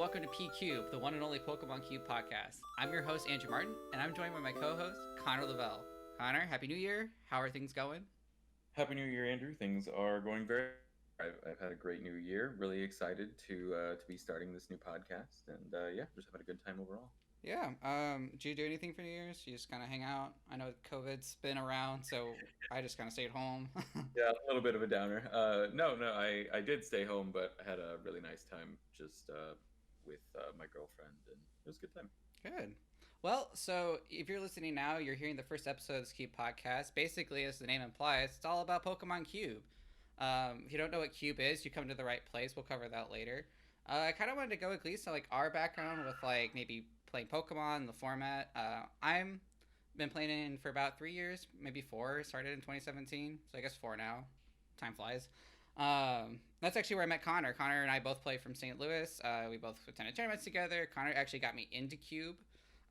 welcome to P Cube, the one and only Pokemon Cube podcast. I'm your host, Andrew Martin, and I'm joined by my co-host, Connor Lavelle. Connor, Happy New Year. How are things going? Happy New Year, Andrew. Things are going very. I've had a great new year. Really excited to be starting this new podcast, and yeah, just having a good time overall. Yeah. Did you do anything for New Year's? You just kind of hang out? I know COVID's been around, so I just kind of stayed home. Yeah, a little bit of a downer. No, I did stay home, but I had a really nice time just with my girlfriend, and it was a good time. Good. Well, so if you're listening now, you're hearing the first episode of this Cube podcast. Basically, as the name implies, it's all about Pokemon Cube. If you don't know what Cube is, you come to the right place. We'll cover that later. I kind of wanted to go at least to like our background with like maybe playing Pokemon, the format. I'm been playing it for about 3 years, maybe four. Started in 2017, so I guess four now. Time flies. That's actually where I met Connor. Connor and I both play from St. Louis. We both attended tournaments together. Connor actually got me into Cube.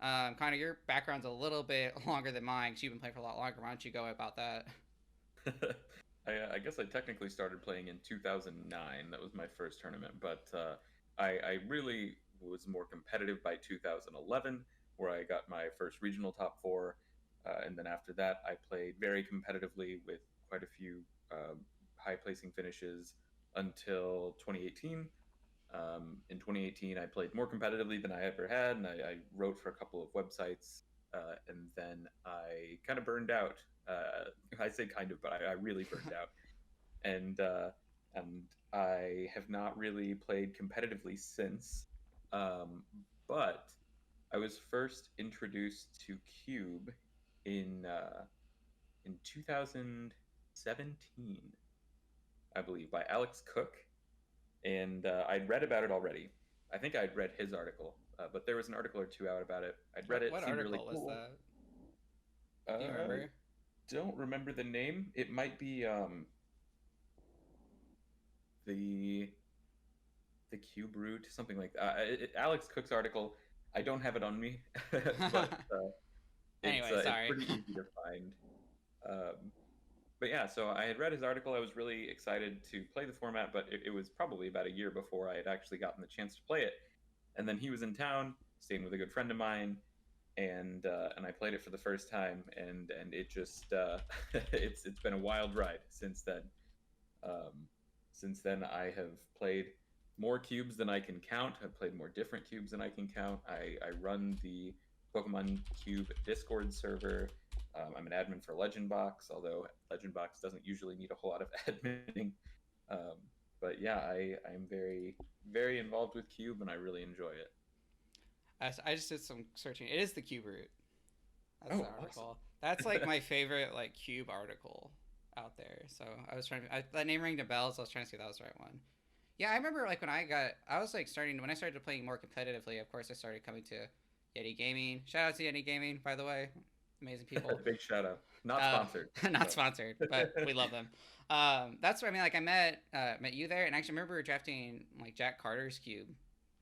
Connor, your background's a little bit longer than mine because you've been playing for a lot longer. Why don't you go about that? I guess I technically started playing in 2009. That was my first tournament, but I really was more competitive by 2011, where I got my first regional top four. And then after that, I played very competitively with quite a few high placing finishes until 2018. In 2018, I played more competitively than I ever had, and I wrote for a couple of websites, and then I kind of burned out. I say kind of, but I really burned out, and and I have not really played competitively since. Um, but I was first introduced to Cube in 2017, I believe, by Alex Cook, and I'd read about it already. I think I'd read his article, but there was an article or two out about it. I'd read it, What seemed really article was cool. that? Do you Uh, remember? don't remember the name. It might be the the Cube Root, something like that. Alex Cook's article. I don't have it on me, but Anyway, it's sorry. pretty easy to find. Um, but yeah, so I had read his article. I was really excited to play the format, but it was probably about a year before I had actually gotten the chance to play it. And then he was in town, staying with a good friend of mine, and I played it for the first time, and it just it's been a wild ride since then. Um, since then, I have played more cubes than I can count. I've played more different cubes than I can count. I run the Pokemon Cube Discord server. I'm an admin for Legend Box, although Legend Box doesn't usually need a whole lot of adminning. Um, but yeah, I'm very involved with Cube, and I really enjoy it. I just did some searching. It is the Cube root. That's the Oh, awesome! article. That's like my favorite like Cube article out there. So I was trying. That name rang the bells. I was trying to see if that was the right one. Yeah, I remember like when I was like starting when I started playing more competitively. Of course, I started coming to Yeti Gaming. Shout out to Yeti Gaming, by the way, amazing people. Big shout out. Not Uh, sponsored, not but sponsored, but we love them. That's what I mean. Like I met you there, and actually remember drafting like Jack Carter's cube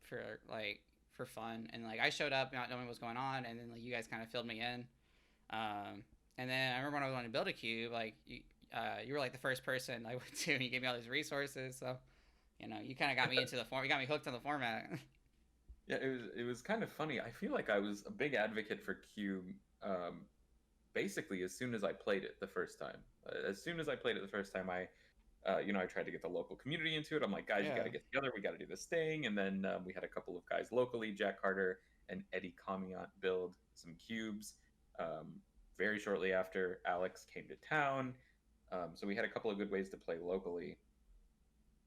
for like for fun, and like I showed up not knowing what was going on, and then like you guys kind of filled me in. And then I remember when I was wanting to build a cube, like you were like the first person I went to, and you gave me all these resources. So you kind of got me into the form. You got me hooked on the format. yeah, it was kind of funny. I feel like I was a big advocate for Cube. Um, Basically, as soon as I played it the first time, as soon as I played it the first time, I tried to get the local community into it. I'm like, guys, you got Yeah. to get together. We got to do this thing. And then we had a couple of guys locally, Jack Carter and Eddie Comiant, build some cubes. Um, very shortly after, Alex came to town. So we had a couple of good ways to play locally.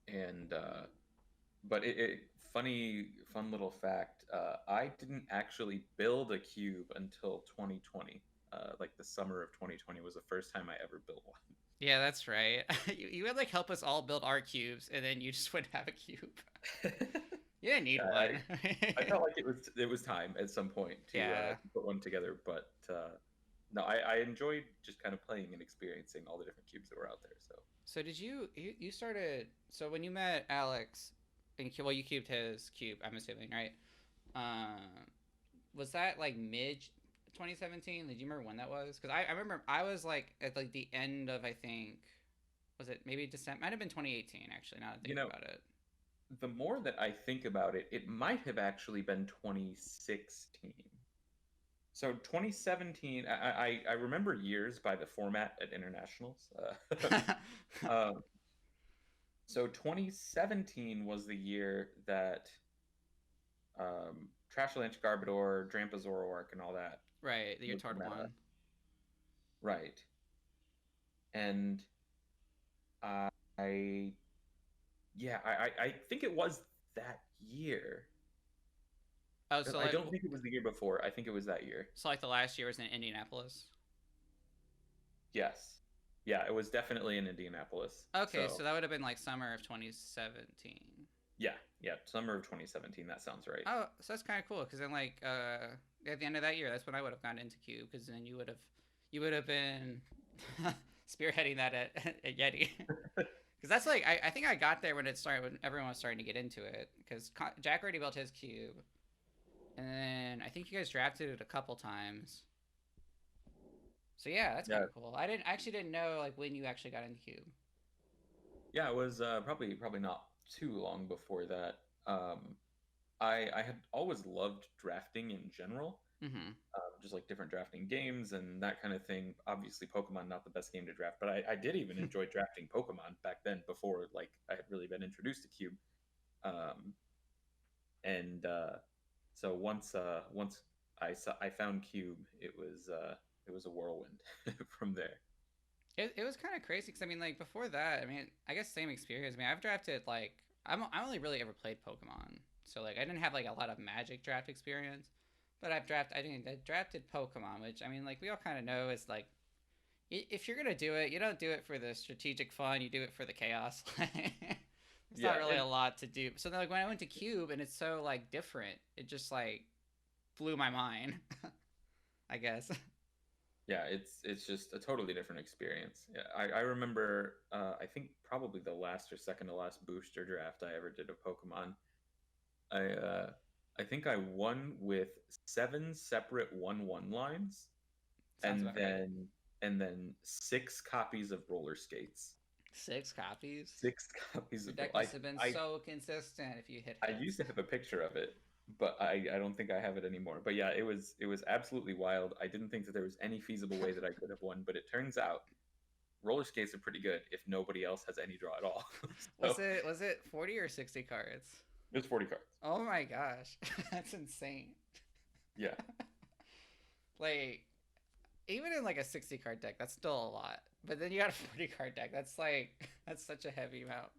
And but funny, fun little fact. I didn't actually build a cube until 2020. Like the summer of 2020 was the first time I ever built one. Yeah, that's right. You would like help us all build our cubes, and then you just wouldn't have a cube. You didn't need I one. I felt like it was time at some point Yeah. to put one together, but no, I enjoyed just kind of playing and experiencing all the different cubes that were out there. So So did you started so when you met Alex and well you cubed his cube I'm assuming right was that like mid 2017? Did you remember when that was? Because I remember I was like at like the end of I think was it maybe December? Might have been 2018 actually. Now that I you think know, about it. the more that I think about it, it might have actually been 2016. So 2017, I remember years by the format at internationals. Um, so 2017 was the year that Trashlanch Garbodor, Drampa Zoroark, and all that Right, the was the Tard meta. one. Right. And I, yeah, I think it was that year. Oh, so I like don't think it was the year before. I think it was that year. the last year was in Indianapolis. Yes. Yeah, it was definitely in Indianapolis. Okay, So, so that would have been like summer of 2017. yeah, yeah, summer of 2017. That sounds right. Oh, so that's kind of cool because then like at the end of that year, that's when I would have gone into Cube because then you would have been spearheading that at Yeti. Because that's like I think I got there when it started when everyone was starting to get into it because Jack already built his cube and then I think you guys drafted it a couple times. So yeah, that's kind Yeah, of cool. I actually didn't know like when you actually got into cube. yeah, it was probably not too long before that. I had always loved drafting in general, Mm-hmm. just like different drafting games and that kind of thing. Obviously, Pokemon not the best game to draft, but I did even enjoy drafting Pokemon back then before like I had really been introduced to Cube. Um, and So once I found Cube, it was a whirlwind from there. It was kind of crazy because I mean like before that I mean I guess same experience. I mean I've drafted like I only really ever played Pokemon, so like I didn't have like a lot of Magic draft experience, but I drafted Pokemon, which I mean like we all kind of know is like if you're gonna do it, you don't do it for the strategic fun. You do it for the chaos. There's not Yeah, really a lot to do. So then, like when I went to Cube and it's so like different, it just like blew my mind. I guess. yeah, it's just a totally different experience. Yeah, I remember I think probably the last or second to last booster draft I ever did of Pokemon. I uh, I think I won with seven separate 1/1 lines, Sounds and about right. then six copies of roller skates. 6 copies. Six copies Your of deck must have been so consistent if you hit I hits. used to have a picture of it, but I don't think I have it anymore. But yeah, it was absolutely wild. I didn't think that there was any feasible way that I could have won, but it turns out roller skates are pretty good if nobody else has any draw at all. So Was it 40 or 60 cards? it was 40 cards. Oh my gosh, that's insane. Yeah, Like even in like a 60 card deck, that's still a lot. But then you got a 40 card deck. That's like that's such a heavy amount.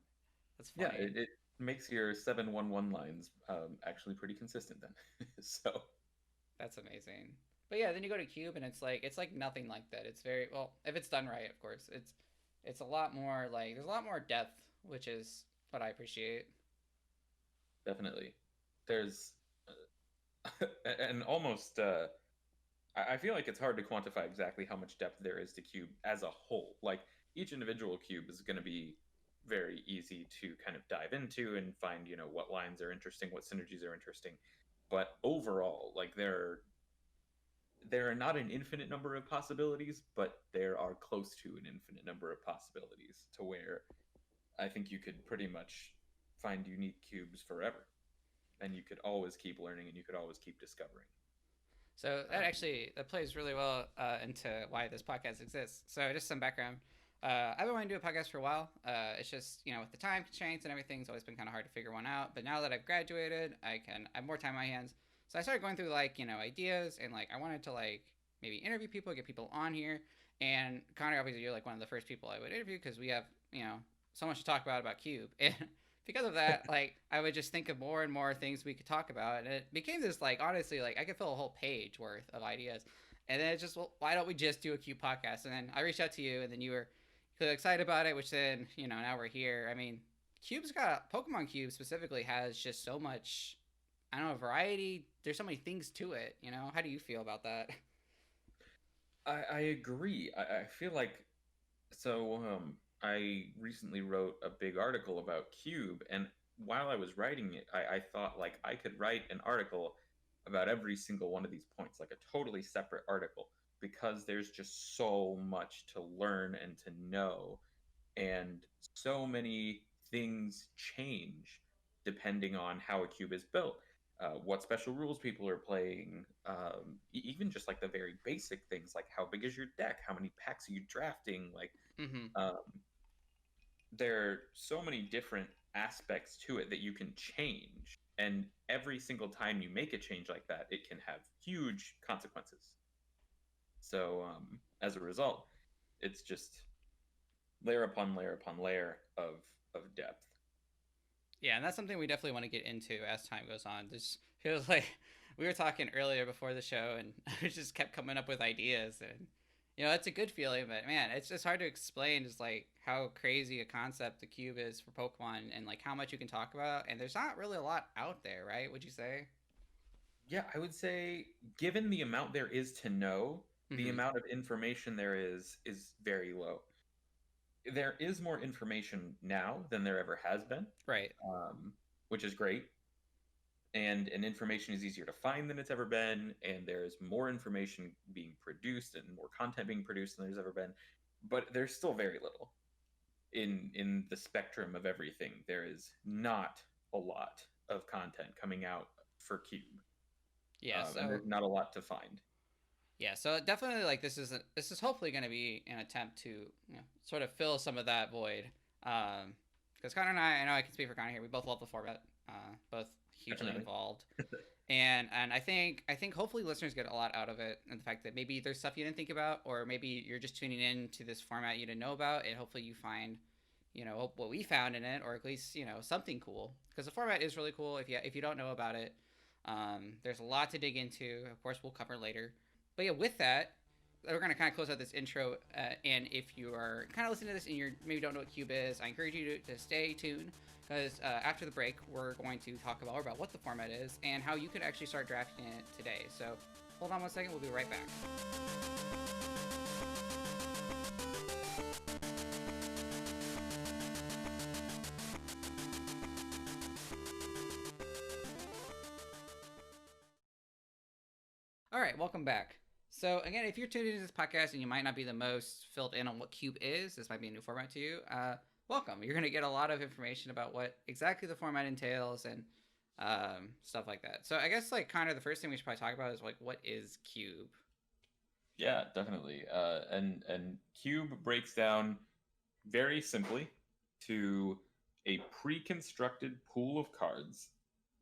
That's yeah, funny. it makes your 7/1/1 lines actually pretty consistent then. So That's amazing. But yeah, then you go to Cube and it's like nothing like that. It's very well if it's done right, of course. It's a lot more like there's a lot more depth, which is what I appreciate. definitely, there's and almost I feel like it's hard to quantify exactly how much depth there is to cube as a whole. Like each individual cube is going to be very easy to kind of dive into and find, you know, what lines are interesting, what synergies are interesting. But overall, like there are not an infinite number of possibilities, but there are close to an infinite number of possibilities to where I think you could pretty much find unique cubes forever. And you could always keep learning and you could always keep discovering. So that Um, actually that plays really well into why this podcast exists. So just some background. I've been wanting to do a podcast for a while. It's just with the time constraints and everything, it's always been kind of hard to figure one out. But now that I've graduated, I have more time on my hands. So I started going through like ideas and like I wanted to like maybe interview people, get people on here. And Connor, obviously, you're like one of the first people I would interview because we have so much to talk about Cube and because of that, like I would just think of more and more things we could talk about, and it became this like honestly, like I could fill a whole page worth of ideas, and then it's just well, why don't we just do a Cube podcast? And then I reached out to you, and then you were really excited about it, which then now we're here. I mean, Cube's got Pokemon Cube specifically has just so much, I don't know, variety. There's so many things to it. How do you feel about that? I agree. I feel like I recently wrote a big article about Cube, and while I was writing it, I thought like I could write an article about every single one of these points, like a totally separate article, because there's just so much to learn and to know, and so many things change. depending on how a cube is built, what special rules people are playing, even just like the very basic things like how big is your deck, how many packs are you drafting, like Mm-hmm. um, there are so many different aspects to it that you can change. And every single time you make a change like that, it can have huge consequences. So as a result, it's just layer upon layer upon layer of depth. Yeah, and that's something we definitely want to get into as time goes on. This feels like we were talking earlier before the show, and I just kept coming up with ideas, and it's a good feeling. But man, it's just hard to explain just like how crazy a concept the cube is for Pokemon, and like how much you can talk about. And there's not really a lot out there, right? Would you say? Yeah, I would say given the amount there is to know, the Mm-hmm. amount of information there is very low. There is more information now than there ever has been, Right. which is great. And information is easier to find than it's ever been, and there's more information being produced and more content being produced than there's ever been. But there's still very little in the spectrum of everything. There is not a lot of content coming out for Cube, Yeah. and So there's not a lot to find. yeah. So definitely, like this is hopefully going to be an attempt to sort of fill some of that void. Because Connor and I know I can speak for Connor here. We both love the format. Both hugely Definitely. involved. And I think hopefully listeners get a lot out of it, and the fact that maybe there's stuff you didn't think about, or maybe you're just tuning in to this format you didn't know about, and hopefully you find what we found in it, or at least something cool, because the format is really cool. If you don't know about it, there's a lot to dig into. Of course, we'll cover later. But yeah, with that, we're gonna kind of close out this intro. And if you are kind of listening to this and you maybe don't know what Cube is, I encourage you to stay tuned, because after the break, we're going to talk more about what the format is and how you could actually start drafting it today. So hold on one second, we'll be right back. All right, welcome back. So again, if you're tuning into this podcast and you might not be the most filled in on what Cube is, this might be a new format to you. Welcome. You're going to get a lot of information about what exactly the format entails and stuff like that. So I guess like kind of the first thing we should probably talk about is like what is Cube? Yeah, definitely. And Cube breaks down very simply to a pre-constructed pool of cards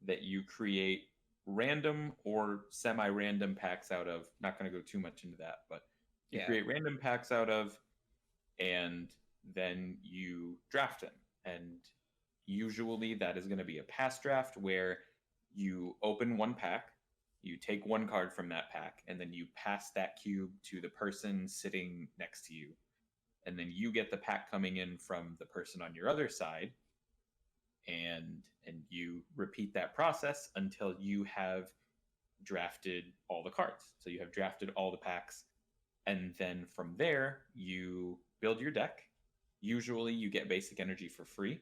that you create random or semi-random packs out of. Not going to go too much into that, but you Yeah. create random packs out of, and then you draft them. And usually that is going to be a pass draft where you open one pack, you take one card from that pack, and then you pass that cube to the person sitting next to you. And then you get the pack coming in from the person on your other side, and you repeat that process until you have drafted all the cards. So you have drafted all the packs, and then from there you build your deck. Usually you get basic energy for free,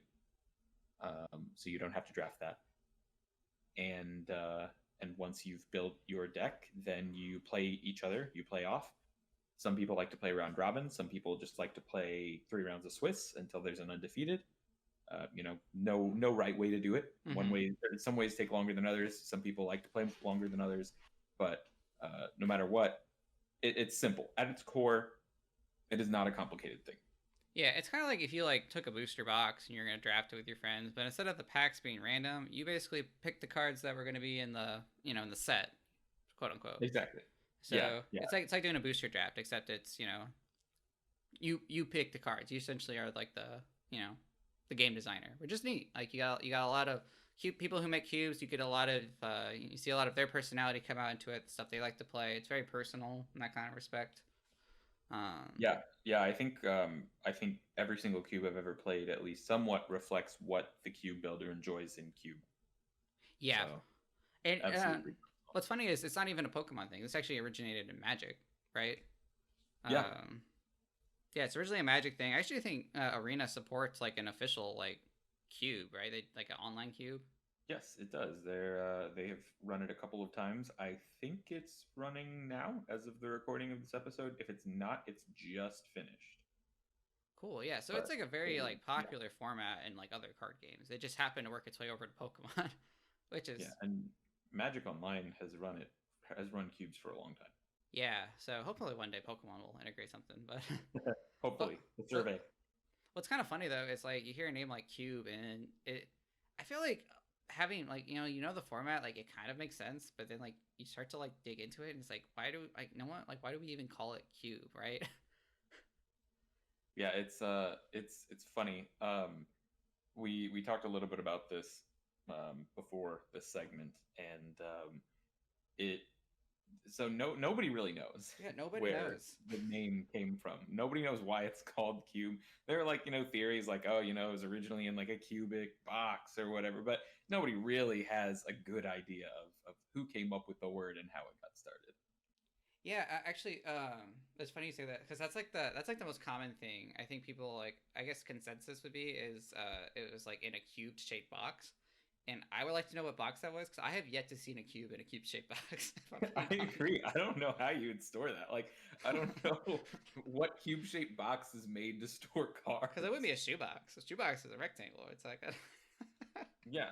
so you don't have to draft that. And once you've built your deck, then you play each other. You play off. Some people like to play round robin. Some people just like to play 3 rounds of Swiss until there's an undefeated. No right way to do it. One Mm-hmm. way, some ways take longer than others. Some people like to play longer than others, but no matter what, it's simple at its core. It is not a complicated thing. Yeah, it's kind of like if you like took a booster box and you're gonna draft it with your friends, but instead of the packs being random, you basically pick the cards that were gonna be in the in the set, quote unquote. Exactly. Yeah, So yeah, it's like doing a booster draft, except it's you pick the cards. You essentially are like the game designer, which is neat. Like you got a lot of cute people who make cubes. You get a lot of you see a lot of their personality come out into it. The stuff they like to play. It's very personal in that kind of respect. Um, yeah, yeah. I think every single cube I've ever played at least somewhat reflects what the cube builder enjoys in cube. yeah, So and absolutely. what's funny is it's not even a Pokemon thing. This actually originated in Magic, right? Yeah. Um, yeah, it's originally a Magic thing. I actually think Arena supports like an official like cube, right? They like an online cube. Yes, it does. They have run it a couple of times. I think it's running now as of the recording of this episode. If it's not, it's just finished. Cool. Yeah. So it's But like a very like yeah, popular format in like other card games. It just happened to work its way over to Pokemon, which yeah, is and Magic Online has run cubes for a long yeah. So hopefully one day Pokemon will integrate something. But time. well, Hopefully, the but survey. what's kind of funny though is like you hear a name like Cube and it. I feel like having like the format like it kind of makes sense, but then like you start to like dig into it and it's like why do like no one like why do we even call it Cube, right? Yeah, it's funny. We talked a little bit about this before this segment, and it so nobody really knows Yeah. Nobody where knows. the name came from. Nobody knows why it's called cube. There are like theories like, oh, it was originally in like a cubic box or whatever, but nobody really has a good idea of who came up with the word and how it got started. Yeah, actually, it's funny you say that because that's like the most common thing. I think people like I guess consensus would be is it was like in a cube shaped box, and I would like to know what box that was because I have yet to see a cube in a cube shaped box. If I'm I being honest, agree. I don't know how you would store that. Like, I don't know what cube shaped box is made to store because it wouldn't cards. be a shoebox. A shoebox is a rectangle. It's like Yeah,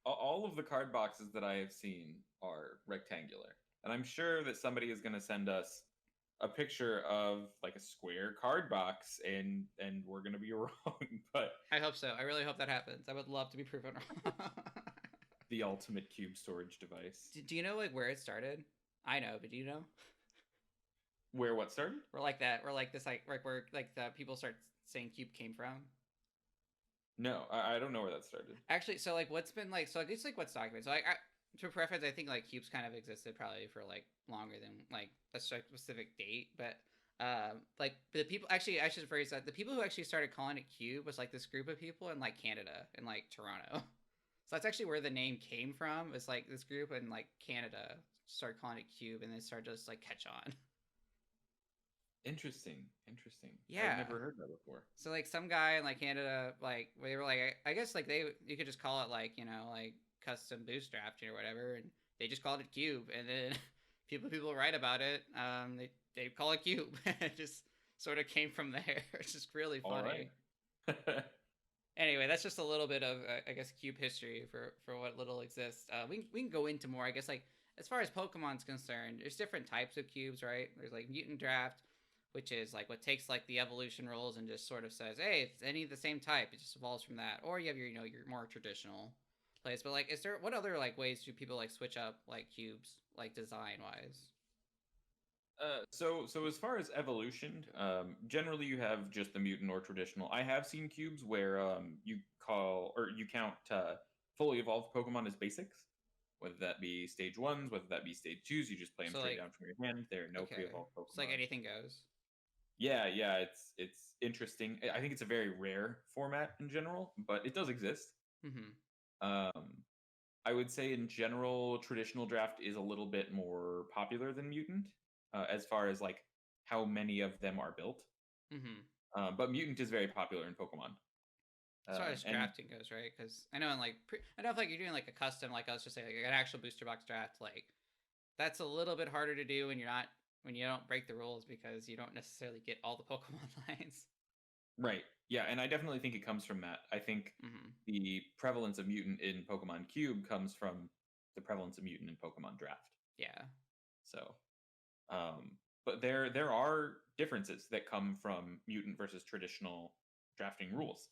all of the card boxes that I have seen are rectangular, and I'm sure that somebody is going to send us a picture of like a square card box, and we're going to be wrong. But I hope so. I really hope that happens. I would love to be proven wrong. the ultimate cube storage device. Do you know like where it started? I know, but do you know? Where what started? We're like that. We're like this. Like where like the people start saying cube came from. No, I don't know where that started. Actually, so like what's been like so like it's like what's documented. So like to preference, I think like cubes kind of existed probably for like longer than like a specific date, but like the people actually I should phrase that the people who actually started calling it cube was like this group of people in like Canada in like Toronto. So that's actually where the name came from. It's like this group in like Canada started calling it cube and then started to just like catch on. Interesting, interesting. I've Yeah. never heard that before. So like some guy in like Canada, like they were like I guess like they you could just call it like like custom boost drafting or whatever, and they just called it Cube, and then people write about it. They call it Cube. It just sort of came from there. It's just really All right. funny. Anyway, that's just a little bit of I guess Cube history for what little exists. We can go into more. I guess like as far as Pokemon's concerned, there's different types of cubes, right? There's like Mutant Draft, which is like what takes like the evolution rules and just sort of says, hey, if it's any of the same type, it just evolves from that. Or you have your your more traditional plays. But like, is there what other like ways do people like switch up like cubes like design wise? So as far as evolution, generally you have just the mutant or traditional. I have seen cubes where you call or you count fully evolved Pokemon as basics, whether that be stage ones, whether that be stage twos. You just play them So straight like down from your hand. There are no okay, pre-evolved it's like Pokemon. anything goes. Yeah, yeah, it's interesting. I think it's a very rare format in general, but it does exist. Mm-hmm. Um, I would say in general, traditional draft is a little bit more popular than mutant, as far as like how many of them are built. Mm-hmm. But mutant is very popular in Pokemon. As far as And drafting goes, right? Because I know in like I know if like you're doing like a custom, like I was just saying, like an actual booster box draft, like that's a little bit harder to do when you're not when you don't break the rules because you don't necessarily get all the Pokemon lines. right, yeah, and I definitely think it comes from that. I think Mm-hmm. the prevalence of mutant in Pokemon Cube comes from the prevalence of mutant in Pokemon Draft. Yeah. So, um, but there are differences that come from mutant versus traditional drafting rules.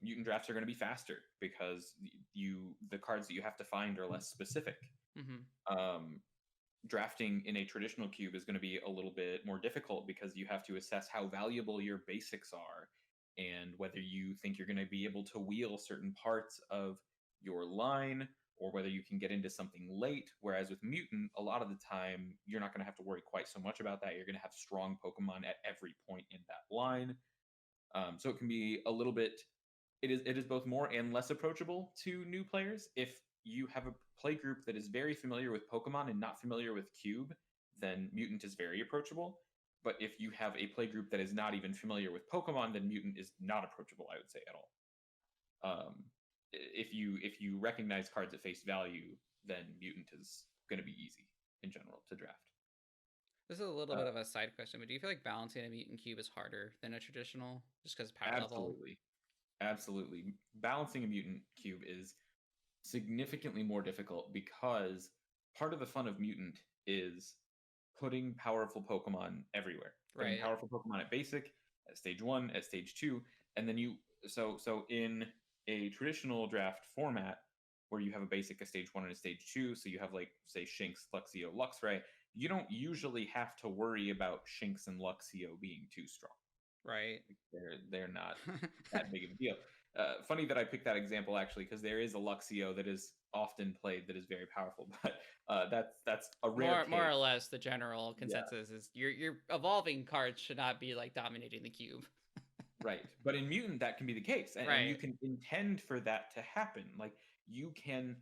Mutant drafts are going to be faster because the cards that you have to find are less specific. Mm-hmm. Um, Drafting in a traditional cube is going to be a little bit more difficult because you have to assess how valuable your basics are and whether you think you're going to be able to wheel certain parts of your line or whether you can get into something late. Whereas with mutant, a lot of the time, you're not going to have to worry quite so much about that. You're going to have strong Pokemon at every point in that line. So it can be a little bit. It is both more and less approachable to new players. If you have a play group that is very familiar with Pokemon and not familiar with Cube, then Mutant is very approachable. But if you have a play group that is not even familiar with Pokemon, then Mutant is not approachable, I would say, at all. If you recognize cards at face value, then Mutant is going to be easy in general to draft. This is a little Uh, bit of a side question, but do you feel like balancing a mutant cube is harder than a traditional, just because power level? Absolutely, absolutely. Balancing a mutant cube is significantly more difficult because part of the fun of mutant is putting powerful Pokemon everywhere. Putting Right, powerful Pokemon at basic, at stage 1, at stage 2, and then you so in a traditional draft format where you have a basic, a stage 1 and a stage 2, so you have like say Shinx, Luxio, Luxray, you don't usually have to worry about Shinx and Luxio being too strong. right. They're not that big of a deal. Funny that I picked that example actually, because there is a Luxio that is often played that is very powerful, but that's a rare More case. or less, the general Yeah, consensus is your evolving cards should not be like dominating the cube. right. But in Mutant, that can be the case, and you Right, can intend for that to happen. Like you can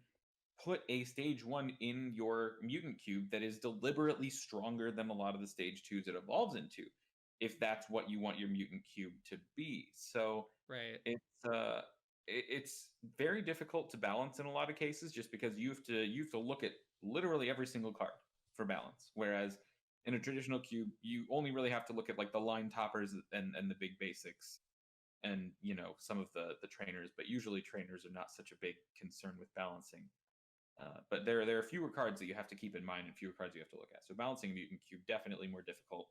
put a stage 1 in your mutant cube that is deliberately stronger than a lot of the stage 2s it evolves into, if that's what you want your mutant cube to be. So right. it's it's very difficult to balance in a lot of cases, just because you have to look at literally every single card for balance. Whereas in a traditional cube, you only really have to look at like the line toppers and the big basics, and some of the trainers. But usually trainers are not such a big concern with balancing. But there are fewer cards that you have to keep in mind and fewer cards you have to look at. So balancing a mutant cube definitely more difficult.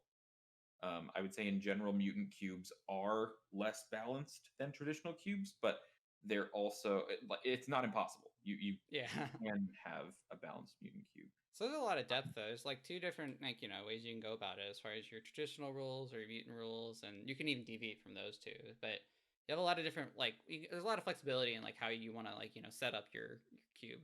I would say in general, mutant cubes are less balanced than traditional cubes, but they're also it's not impossible. You Yeah. you can have a balanced mutant cube. So there's a lot of depth though. There's like two different ways you can go about it as far as your traditional rules or your mutant rules, and you can even deviate from those too. But you have a lot of different there's a lot of flexibility in like how you want to set up your cube.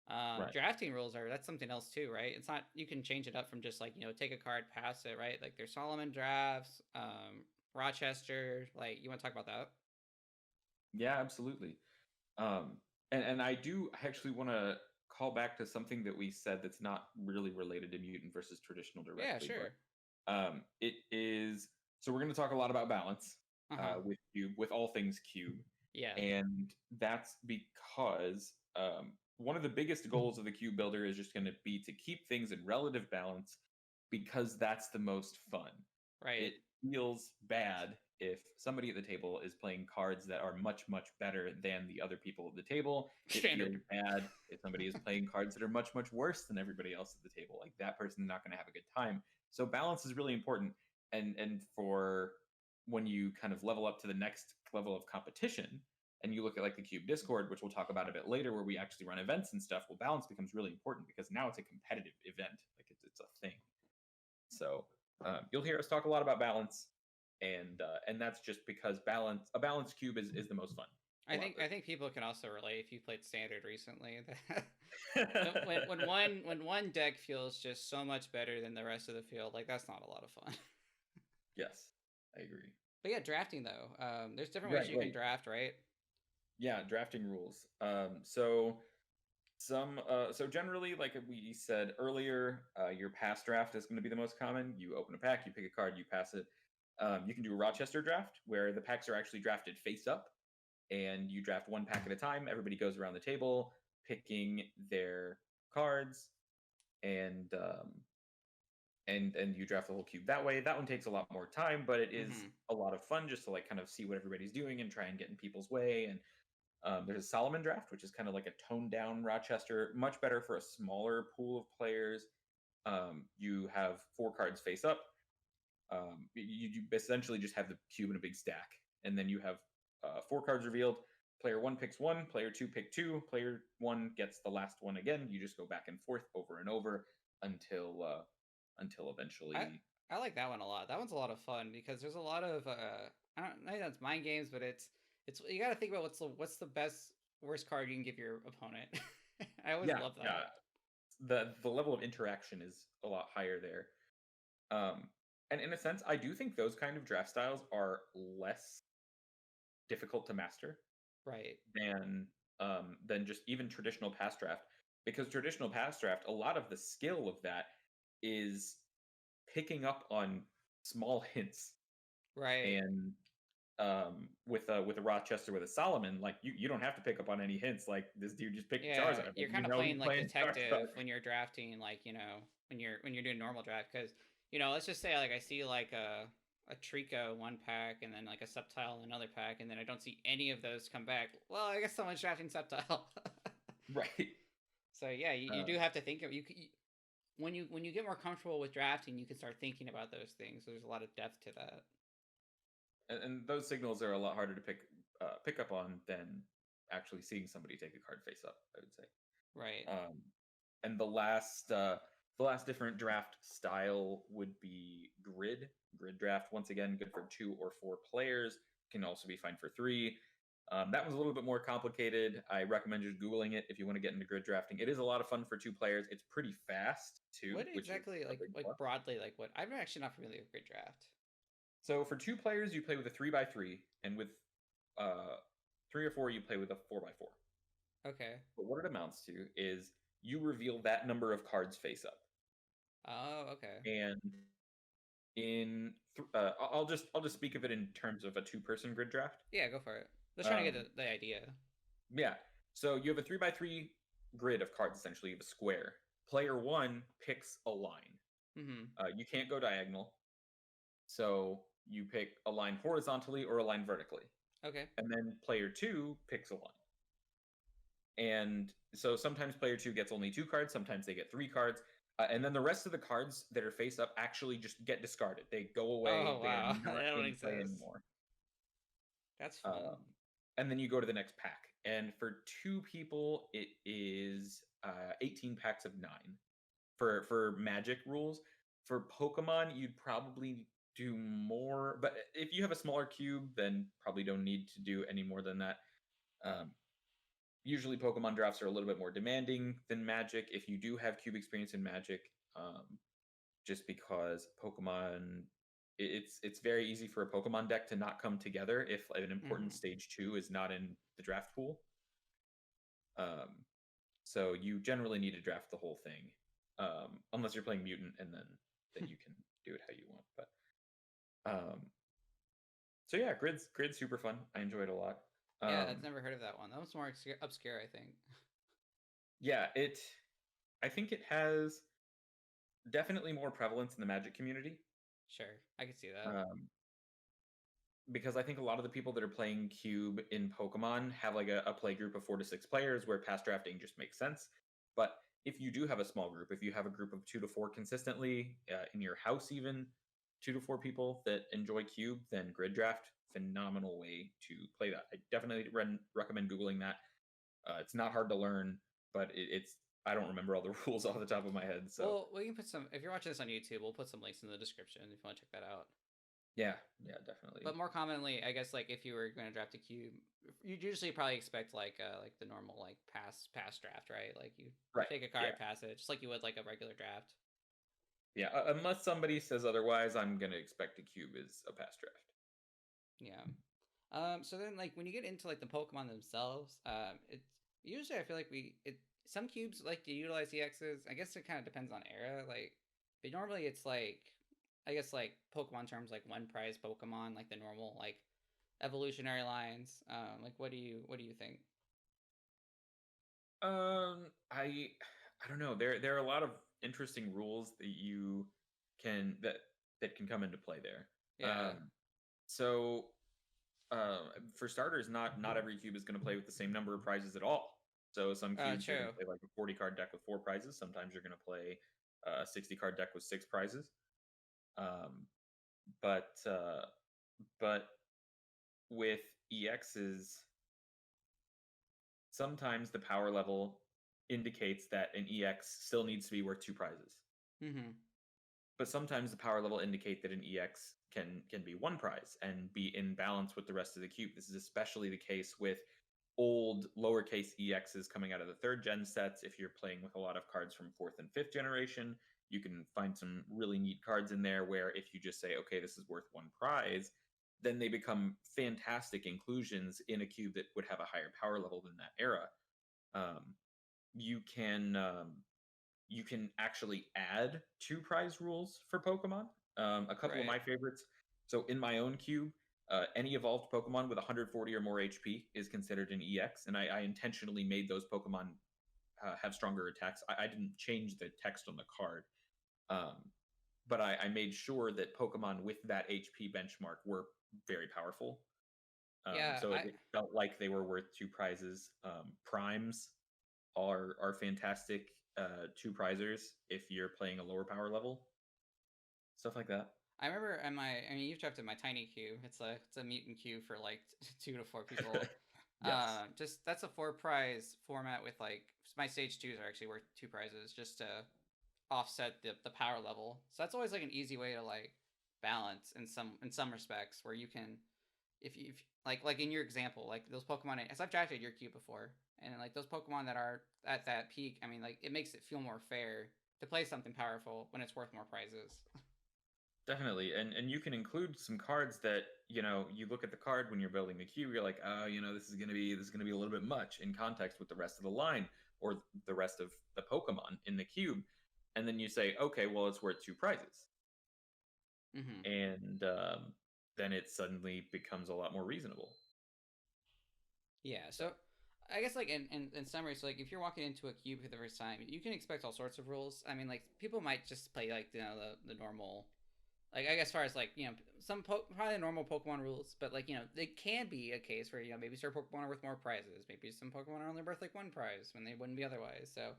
Right. Drafting rules are that's something else too, right? It's not you can change it up from just like take a card, pass it, right? Like there's Solomon drafts, Rochester. Like you want to talk about that? Yeah, absolutely. Um, and I do actually want to call back to something that we said that's not really related to mutant versus traditional Yeah, directly, sure. but it is. So we're going to talk a lot about balance Uh huh. with all things cube, Yeah. and that's because one of the biggest goals of the cube builder is just going to be to keep things in relative balance, because that's the most fun. Right. It feels bad if somebody at the table is playing cards that are much, much better than the other people at the table. It feels Standard. bad if somebody is playing cards that are much, much worse than everybody else at the table. Like that person's not going to have a good time. So balance is really important. And for when you kind of level up to the next level of competition, and you look at like the Cube Discord, which we'll talk about a bit later, where we actually run events and stuff, well, balance becomes really important because now it's a competitive event. Like it's a thing. So you'll hear us talk a lot about balance, and that's just because a balanced cube is the most fun. A lot of I think people can also relate if you played standard recently. the When one deck feels just so much better than the rest of the field, like that's not a lot of fun. Yes, I agree. But yeah, drafting though, there's different ways Right, you can right. draft, right? Yeah, drafting rules. So generally, like we said earlier, your pass draft is going to be the most common. You open a pack, you pick a card, you pass it. You can do a Rochester draft where the packs are actually drafted face up, and you draft one pack at a time. Everybody goes around the table picking their cards, and and you draft the whole cube that way. That one takes a lot more time, but it is Mm-hmm. a lot of fun just to like kind of see what everybody's doing and try and get in people's way. And there's a Solomon draft, which is kind of like a toned down Rochester, much better for a smaller pool of players. You have four cards face up. You essentially just have the cube in a big stack, and then you have four cards revealed. Player one picks one, player two pick two, player one gets the last one again. You just go back and forth over and over until I eventually. I like that one a lot. That one's a lot of fun because there's a lot of I don't know that's mind games, but it's you got to think about what's the best worst card you can give your opponent. I always Yeah, love yeah. that. The level of interaction is a lot higher there. Um, and in a sense, I do think those kind of draft styles are less difficult to master Right. than just even traditional pass draft, because traditional pass draft, a lot of the skill of that is picking up on small hints. Right. And with a Rochester with a Solomon, like you don't have to pick up on any hints. Like this dude just picked Yeah, Charizard, like you're kind of he's playing like playing Charizard. detective when you're drafting, when you're doing normal draft because let's just say like I see like a Trico one pack and then like a Subtile another pack, and then I don't see any of those come back. Well, I guess someone's drafting Subtile. Right. So yeah, you do Um, have to think of when you get more comfortable with drafting, you can start thinking about those things. There's a lot of depth to that. and those signals are a lot harder to pick up on than actually seeing somebody take a card face up, I would say. Right. And the last different draft style would be grid draft. Once again, good for 2 or 4 players. Can also be fine for 3. That one's a little bit more complicated. I recommend just googling it if you want to get into grid drafting. It is a lot of fun for 2 players. It's pretty fast too, What which is exactly a big like plus. broadly like what? I'm actually not familiar with Grid Draft. So for 2 players, you play with a 3x3, and with uh, 3 or 4, you play with a 4x4. Okay. But what it amounts to is you reveal that number of cards face up, Oh, okay. and I'll just speak of it in terms of a 2-person grid draft. Yeah, go for it. Just trying to get Um, the idea. yeah. So you have a 3x3 grid of cards. Essentially, you have a square. Player 1 picks a line. Mm-hmm. You can't go diagonal, so you pick a line horizontally or a line vertically, Okay. and then player 2 picks a line. And so sometimes player 2 gets only 2 cards, sometimes they get 3 cards. And then the rest of the cards that are face up actually just get discarded. They go away. Oh They are wow, not that don't in play exist. anymore. That's fun. Um, and then you go to the next pack. And for 2 people, it is 18 packs of 9 for Magic rules. For Pokemon, you'd probably do more. But if you have a smaller cube, then probably don't need to do any more than that. Um, Usually Pokemon drafts are a little bit more demanding than Magic if you do have cube experience in Magic, just because Pokemon, it's very easy for a Pokemon deck to not come together if an important Mm-hmm. stage 2 is not in the draft pool. Um, so you generally need to draft the whole thing, unless you're playing Mutant, and then you can do it how you want. But so yeah, grid's super fun. I enjoy it a lot. Yeah, I've Um, never heard of that one. That was more obscure, I think. yeah, I think it has definitely more prevalence in the Magic community, Sure, I can see that. um, because I think a lot of the people that are playing Cube in Pokemon have like a play group of 4 to 6 players where pass drafting just makes sense. But if you do have a small group, if you have a group of 2 to 4 consistently in your house, even 2 to 4 people that enjoy Cube, then Grid Draft, phenomenal way to play that. I definitely recommend Googling that. It's not hard to learn, but it's I don't remember all the rules off the top of my head. So Well, we can put some. If you're watching this on YouTube, we'll put some links in the description if you want to check that out. yeah, yeah, definitely. But more commonly, I guess like if you were going to draft a cube, you'd usually probably expect like the normal like pass draft, right? Like you Right. take a Yeah. card, pass it, just like you would like a regular draft. Yeah. Unless somebody says otherwise, I'm gonna expect a cube is a pass draft. Yeah. So then like when you get into like the Pokemon themselves, it's usually I feel like some cubes like to utilize EXs. I guess it kind of depends on era. Like, but normally it's like I guess like Pokemon terms like one prize Pokemon, like the normal like evolutionary lines. Like what do you think? I don't know. There are a lot of interesting rules that you can that can come into play there. Yeah. So for starters, not every cube is going to play with the same number of prizes at all. So some cubes you're going True. to play like a 40 card deck with 4 prizes. Sometimes you're going to play a 60 card deck with 6 prizes. Um, but with EXs, sometimes the power level indicates that an EX still needs to be worth 2 prizes. Mm-hmm. But sometimes the power level indicate that an EX can be 1 prize and be in balance with the rest of the cube. This is especially the case with old lowercase EXs coming out of the 3rd gen sets. If you're playing with a lot of cards from 4th and 5th generation, you can find some really neat cards in there where if you just say, okay, this is worth 1 prize, then they become fantastic inclusions in a cube that would have a higher power level than that era. Um, you can actually add 2 prize rules for Pokemon. A couple of Right. my favorites. So in my own cube, any evolved Pokemon with 140 or more HP is considered an EX, and I intentionally made those Pokemon have stronger attacks. I didn't change the text on the card. Um, but I made sure that Pokemon with that HP benchmark were very powerful. Yeah, So it felt like they were worth two prizes. Primes are fantastic two prizers if you're playing a lower power level, stuff like that. I remember on my, I mean, you've drafted my tiny queue. It's a mutant queue for like 2 to 4 people. Yes, Just that's a 4 prize format with like my stage twos are actually worth 2 prizes just to offset the power level. So that's always like an easy way to like balance in some respects where you can if like in your example like those Pokemon as I've drafted your queue before and like those Pokemon that are at that peak. I mean like it makes it feel more fair to play something powerful when it's worth more prizes. definitely. And you can include some cards that, you look at the card when you're building the queue, you're like, oh, this is gonna be a little bit much in context with the rest of the line or the rest of the Pokemon in the cube. And then you say, okay, well, it's worth two prizes. Mm-hmm. And then it suddenly becomes a lot more reasonable. Yeah, So so I guess like in summary, so like if you're walking into a cube for the first time, you can expect all sorts of rules. I mean, like people might just play like the normal, like I guess as far as like probably normal Pokemon rules, but like it can be a case where maybe certain Pokemon are worth more prizes, maybe some Pokemon are only worth like 1 prize when they wouldn't be otherwise. So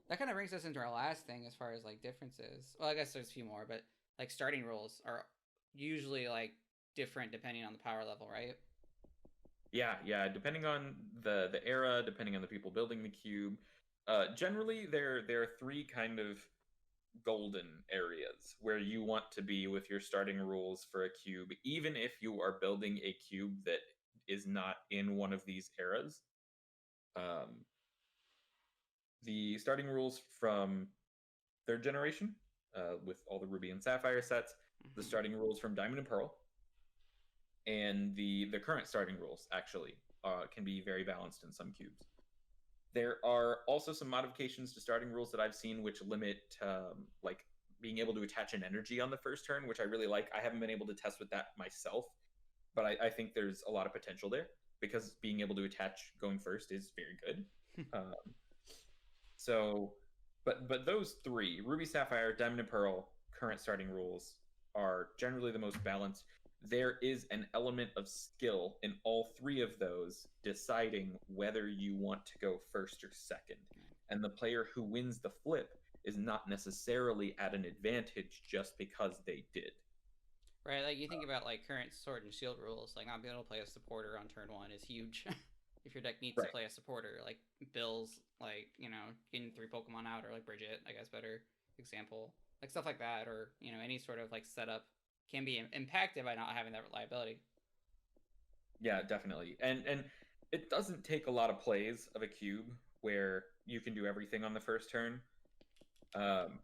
that kind of brings us into our last thing as far as like differences. Well, I guess there's a few more, but like starting rules are usually like different depending on the power level, right? yeah, depending on the era, depending on the people building the cube, generally there are three kind of golden areas where you want to be with your starting rules for a cube, even if you are building a cube that is not in one of these eras. Um, the starting rules from third generation, with all the Ruby and Sapphire sets, the Mm-hmm. starting rules from Diamond and Pearl, and the current starting rules actually can be very balanced in some cubes. There are also some modifications to starting rules that I've seen which limit like being able to attach an energy on the first turn, which I really like. I haven't been able to test with that myself, but I think there's a lot of potential there because being able to attach going first is very good. Um, so, but those three, Ruby, Sapphire, Diamond, and Pearl, current starting rules are generally the most balanced. There is an element of skill in all three of those deciding whether you want to go first or second. And the player who wins the flip is not necessarily at an advantage just because they did. Right, like you think about like current Sword and Shield rules, like not being able to play a supporter on turn one is huge. If your deck needs to Right. play a supporter, like Bill's, like getting 3 Pokemon out, or like Bridget, I guess better example, like stuff like that, or any sort of like setup can be impacted by not having that reliability. Yeah, definitely. And it doesn't take a lot of plays of a cube where you can do everything on the first turn.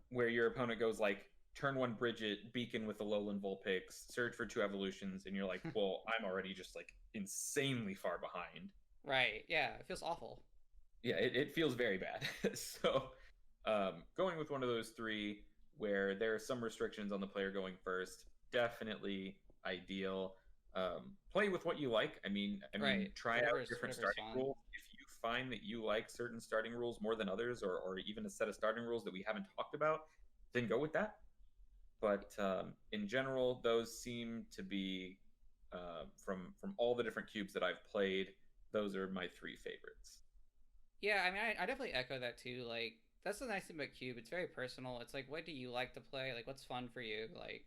Where your opponent goes like turn one Bridget, Beacon with the Lowland Vulpix, Surge for two evolutions, and you're like, well, I'm already just like insanely far behind. Right? Yeah, it feels awful. Yeah, it feels very bad. So going with one of those three where there are some restrictions on the player going first, definitely ideal. Play with what you like. I mean, Right, try out different whatever's starting fun. rules. If you find that you like certain starting rules more than others, or even a set of starting rules that we haven't talked about, then go with that. But in general, those seem to be from all the different cubes that I've played. Those are my three favorites. Yeah, I mean, I definitely echo that too. Like, that's the nice thing about Cube. It's very personal. It's like, what do you like to play? Like, what's fun for you? Like,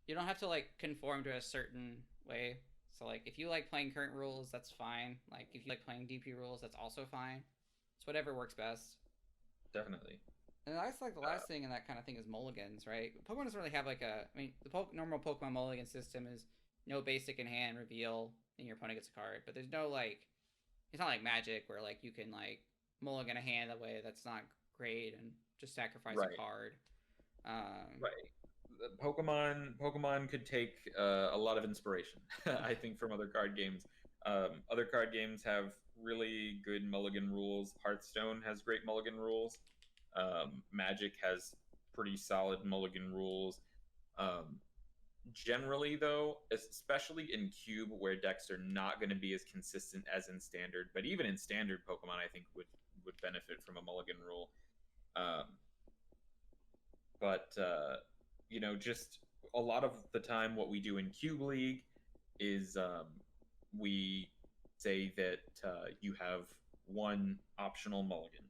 you don't have to like conform to a certain way. So like if you like playing current rules, that's fine. Like if you like playing DP rules, that's also fine. It's whatever works best. Definitely. And I guess like the Uh, last thing in that kind of thing is mulligans, right? Pokemon doesn't really have like a. I mean, the normal Pokemon mulligan system is no basic in hand reveal, and your opponent gets a card. But there's no like, it's not like Magic where like you can like mulligan a hand that way. That's not great and just sacrifice a right. card. Um, Right. Pokemon could take a lot of inspiration, I think, from other card games. Other card games have really good mulligan rules. Hearthstone has great mulligan rules. Magic has pretty solid mulligan rules. Um, Generally, though, especially in Cube, where decks are not going to be as consistent as in Standard, but even in Standard, Pokemon I think would benefit from a mulligan rule. Um, but just a lot of the time, what we do in Cube League is we say that you have one optional mulligan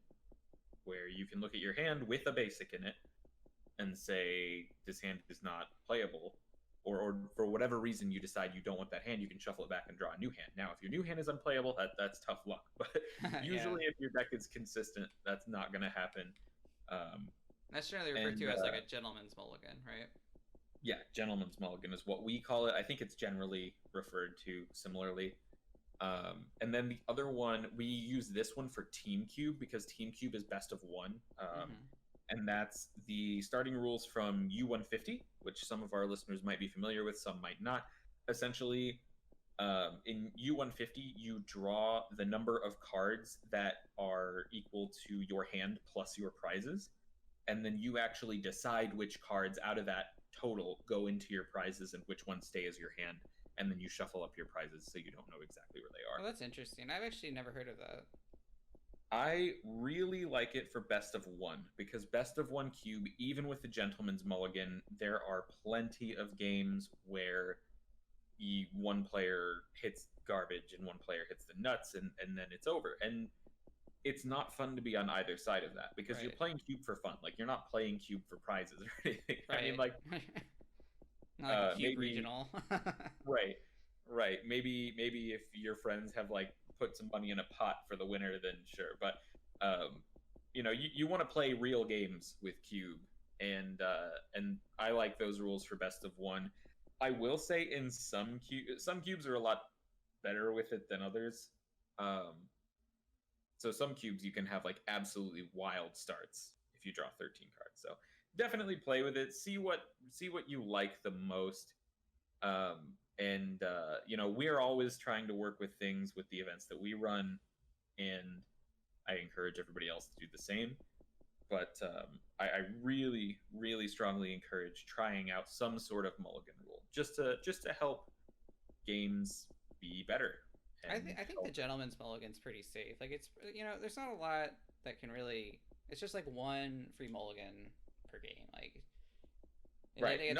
where you can look at your hand with a basic in it and say this hand is not playable, or for whatever reason you decide you don't want that hand, you can shuffle it back and draw a new hand. Now, if your new hand is unplayable, that's tough luck. But Yeah. usually, if your deck is consistent, that's not going to happen. Um, That's generally referred and to as like a gentleman's mulligan, right? Yeah, gentleman's mulligan is what we call it. I think it's generally referred to similarly. And then the other one, we use this one for Team Cube because Team Cube is best of one. Mm-hmm. And that's the starting rules from U150, which some of our listeners might be familiar with, some might not. Essentially, in U150, you draw the number of cards that are equal to your hand plus your prizes. And then you actually decide which cards out of that total go into your prizes and which ones stay as your hand. And then you shuffle up your prizes so you don't know exactly where they are. Well, that's interesting. I've actually never heard of that. I really like it for best of one because best of one cube, even with the gentleman's mulligan, there are plenty of games where one player hits garbage and one player hits the nuts, and then it's over. And it's not fun to be on either side of that because you're Right. playing cube for fun. Like, you're not playing cube for prizes or anything. I mean, Right. like, Not like a cube maybe regional. right, right. Maybe if your friends have like put some money in a pot for the winner, then sure. But you want to play real games with cube, and I like those rules for best of one. I will say in some cubes are a lot better with it than others. Um, so some cubes you can have like absolutely wild starts if you draw 13 cards. So definitely play with it. See what you like the most. And we're always trying to work with things with the events that we run, and I encourage everybody else to do the same. But I really, really strongly encourage trying out some sort of mulligan rule just to help games be better and I think the help. gentleman's mulligan's pretty safe. Like it's there's not a lot that can really. It's just like one free mulligan per game. Like Right. they get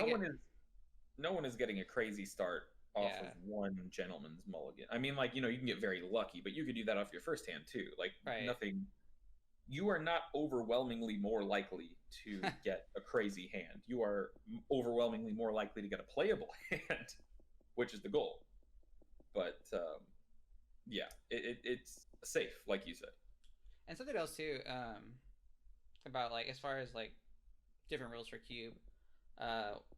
No one is getting a crazy start off of yeah one gentleman's mulligan. I mean, like, you can get very lucky, but you could do that off your first hand too. Like, right. nothing. You are not overwhelmingly more likely to get a crazy hand. You are overwhelmingly more likely to get a playable hand, which is the goal. But yeah, it's safe, like you said. And something else too about like as far as like different rules for cube.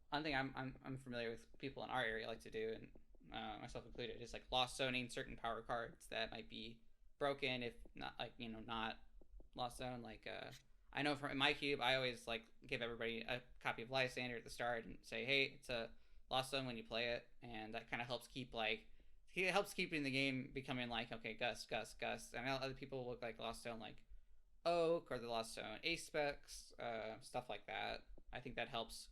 One thing I'm familiar with people in our area like to do, and myself included, is like lost zoning certain power cards that might be broken if not like not lost zone. Like I know from my cube, I always like give everybody a copy of Lysander at the start and say, hey, it's a lost zone when you play it, and that kind of helps keep like it helps keeping the game becoming like okay, Gus, Gus, Gus. I know other people look like lost zone like Oak or the lost zone Ace specs, stuff like that. I think that helps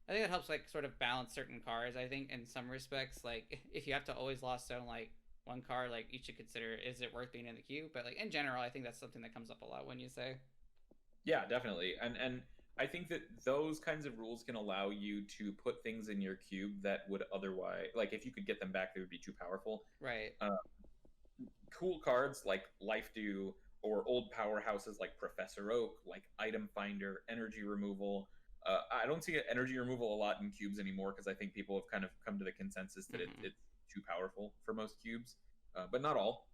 I think it helps like sort of balance certain cards. I think in some respects, like if you have to always lost zone like one card, like you should consider is it worth being in the queue. But like in general, I think that's something that comes up a lot when you say Yeah, definitely. And I think that those kinds of rules can allow you to put things in your cube that would otherwise, like, if you could get them back, they would be too powerful. right. Uh, cool cards like Life Dew or old powerhouses like Professor Oak, like Item Finder, Energy Removal. I don't see energy removal a lot in cubes anymore because I think people have kind of come to the consensus that Mm-hmm. it's too powerful for most cubes, but not all.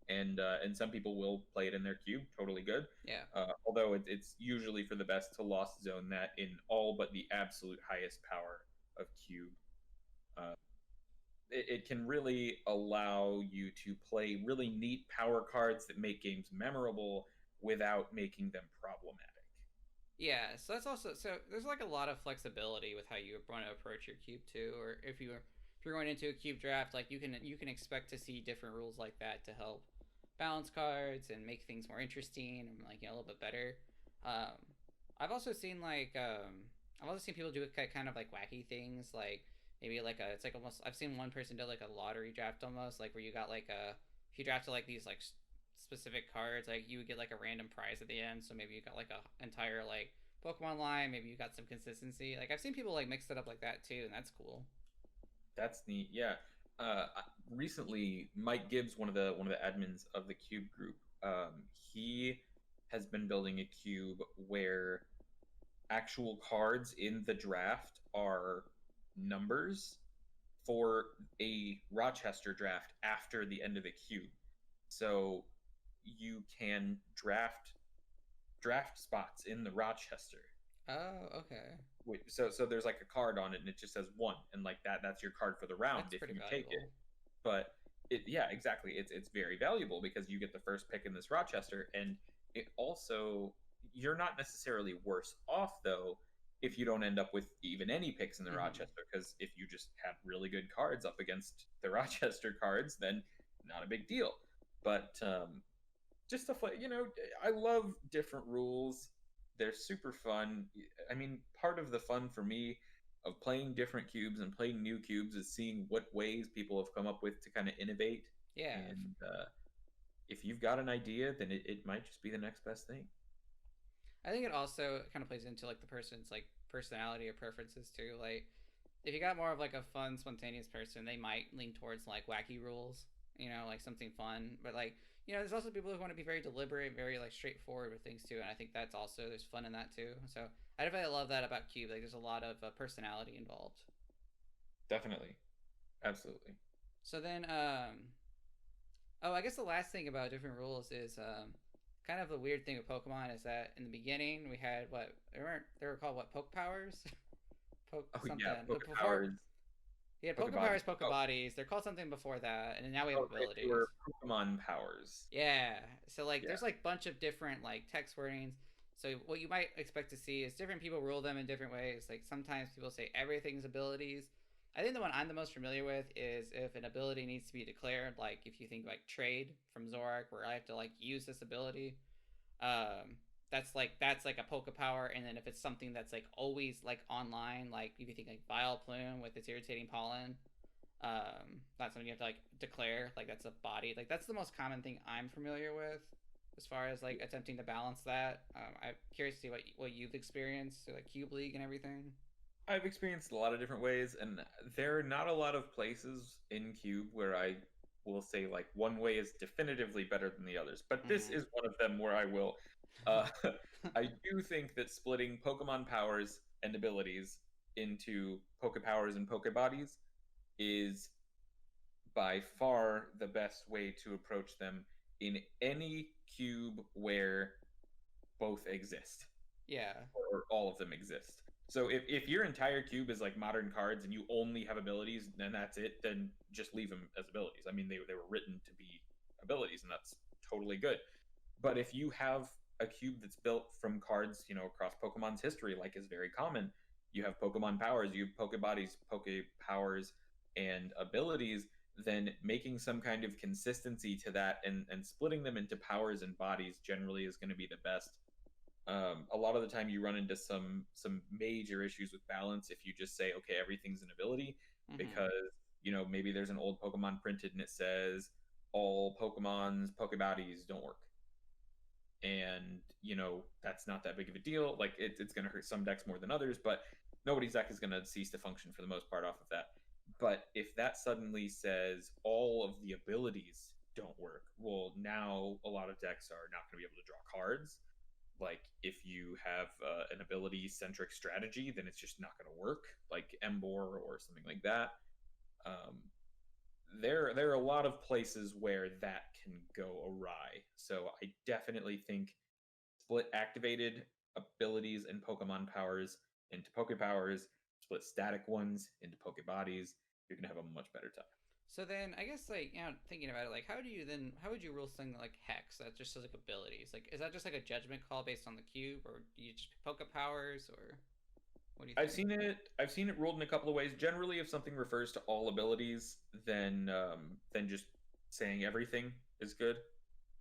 And some people will play it in their cube, totally good. Yeah. Although it's usually for the best to lost zone that in all but the absolute highest power of cube. Uh, it can really allow you to play really neat power cards that make games memorable without making them problematic. Yeah, so that's also so there's like a lot of flexibility with how you want to approach your cube too, or if you're going into a cube draft, like you can expect to see different rules like that to help balance cards and make things more interesting and like a little bit better. Um, I've also seen like I've also seen people do kind of like wacky things, like maybe like a it's like almost I've seen one person do like a lottery draft almost like where you got like a if you drafted like these like specific cards, like you would get like a random prize at the end. So maybe you got like a entire like Pokemon line, maybe you got some consistency. Like I've seen people like mix it up like that too, and that's cool. That's neat. Yeah. Uh, Recently, Mike Gibbs, one of the admins of the Cube group, he has been building a cube where actual cards in the draft are numbers for a Rochester draft after the end of the cube. So you can draft spots in the Rochester. Oh, okay. Wait, so there's like a card on it and it just says one, and like that's your card for the round That's if pretty you take it. valuable. But yeah, exactly. It's very valuable because you get the first pick in this Rochester, and it also, you're not necessarily worse off though if you don't end up with even any picks in the Mm-hmm. Rochester, because if you just have really good cards up against the Rochester cards, then not a big deal. But just stuff like, I love different rules. They're super fun. I mean, part of the fun for me of playing different cubes and playing new cubes is seeing what ways people have come up with to kind of innovate. Yeah, And if you've got an idea, then it might just be the next best thing. I think it also kind of plays into like the person's like personality or preferences too. Like if you got more of like a fun, spontaneous person, they might lean towards like wacky rules, like something fun. But like, there's also people who want to be very deliberate, very like straightforward with things too. And I think that's also there's fun in that too. So I definitely love that about Cube. Like, there's a lot of personality involved. Definitely. Absolutely. So then, oh, I guess the last thing about different rules is kind of the weird thing with Pokemon is that in the beginning we had what they were called what Poke Powers, Poke Oh, something. yeah. But before Pokepowers, he had Pokebodies. Pokepowers, Pokebodies. They're called something before that, and now we have They abilities. were Pokemon powers. Yeah. So like, Yeah. there's like bunch of different like text wordings. So what you might expect to see is different people rule them in different ways. Like sometimes people say everything's abilities. I think the one I'm the most familiar with is if an ability needs to be declared. Like if you think like trade from Zorak, where I have to like use this ability. Um, that's like a Poke Power, and then if it's something that's like always like online, like if you think like Vileplume with its irritating pollen, that's something you have to like declare. Like that's a body. Like that's the most common thing I'm familiar with, as far as like attempting to balance that. I'm curious to see what you've experienced, so like Cube League and everything. I've experienced a lot of different ways, and there are not a lot of places in Cube where I will say like one way is definitively better than the others. But this Mm-hmm. is one of them where I will. Uh, I do think that splitting Pokemon powers and abilities into Poke Powers and Poke Bodies is by far the best way to approach them in any cube where both exist, Yeah. or all of them exist. So if your entire cube is like modern cards and you only have abilities, then that's it, then just leave them as abilities. I mean, they were written to be abilities, and that's totally good. But if you have a cube that's built from cards, across Pokemon's history, like is very common, you have Pokemon powers, you have Poke Bodies, Poke Powers, and abilities, then making some kind of consistency to that, and splitting them into powers and bodies generally is going to be the best. A lot of the time you run into some major issues with balance if you just say, okay, everything's an ability, Mm-hmm. because maybe there's an old Pokemon printed and it says all Pokemon's Pokebodies don't work, and that's not that big of a deal. Like it's going to hurt some decks more than others, but nobody's deck is going to cease to function for the most part off of that. But if that suddenly says all of the abilities don't work, well, now a lot of decks are not going to be able to draw cards. Like if you have an ability centric strategy, then it's just not going to work, like Embor or something like that. um, there are a lot of places where that can go awry. So I definitely think split activated abilities and Pokemon powers into Poke Powers, split static ones into Poke Bodies. You're gonna have a much better time. So then, I guess like thinking about it, like how would you rule something like Hex that just says like abilities? Like, is that just like a judgment call based on the cube, or do you just Poke Powers, or what do you I've think? seen it. I've seen it ruled in a couple of ways. Generally, if something refers to all abilities, then just saying everything is good.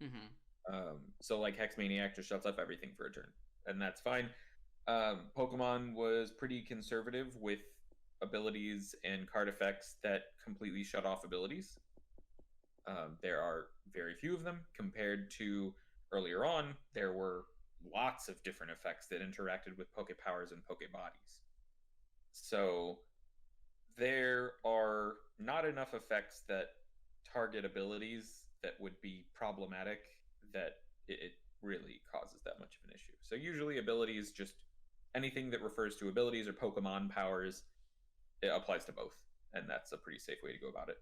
Mm-hmm. So like Hex Maniac just shuts up everything for a turn, and that's fine. Pokemon was pretty conservative with abilities and card effects that completely shut off abilities. There are very few of them compared to earlier on. There were lots of different effects that interacted with Poke Powers and Poke Bodies. So there are not enough effects that target abilities that would be problematic that it really causes that much of an issue. So usually abilities, just anything that refers to abilities or Pokemon powers, it applies to both, and that's a pretty safe way to go about it.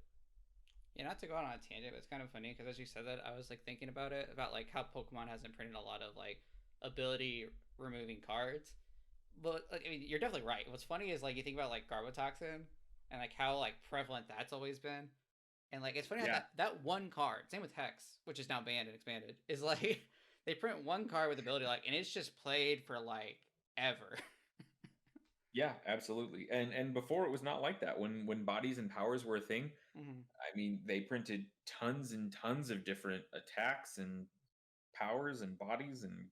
Yeah, not to go on a tangent, but it's kind of funny because as you said that, I was like thinking about it about like how Pokemon hasn't printed a lot of like ability removing cards. But like, I mean, you're definitely right. What's funny is like you think about like Garbotoxin and like how like prevalent that's always been, and like it's funny how Yeah, that one card, same with Hex, which is now banned and expanded, is like they print one card with ability like, and it's just played for like ever. yeah, absolutely. And before it was not like that. When bodies and powers were a thing, Mm-hmm. I mean, they printed tons and tons of different attacks and powers and bodies and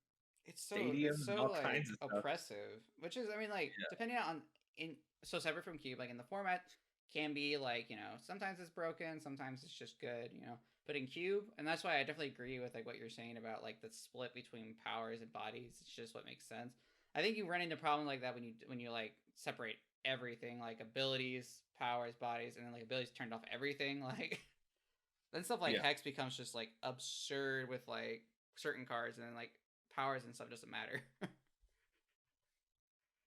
It's stadiums and so all like kinds of stuff. oppressive, which is I mean like depending on in so separate from Cube, like in the format can be like, sometimes it's broken, sometimes it's just good, But in Cube, and that's why I definitely agree with like what you're saying about like the split between powers and bodies. It's just what makes sense. I think you run into problems like that when you like separate everything, like abilities, powers, bodies, and then like abilities turned off everything, like then stuff like Yeah, Hex becomes just like absurd with like certain cards, and then like powers and stuff doesn't matter.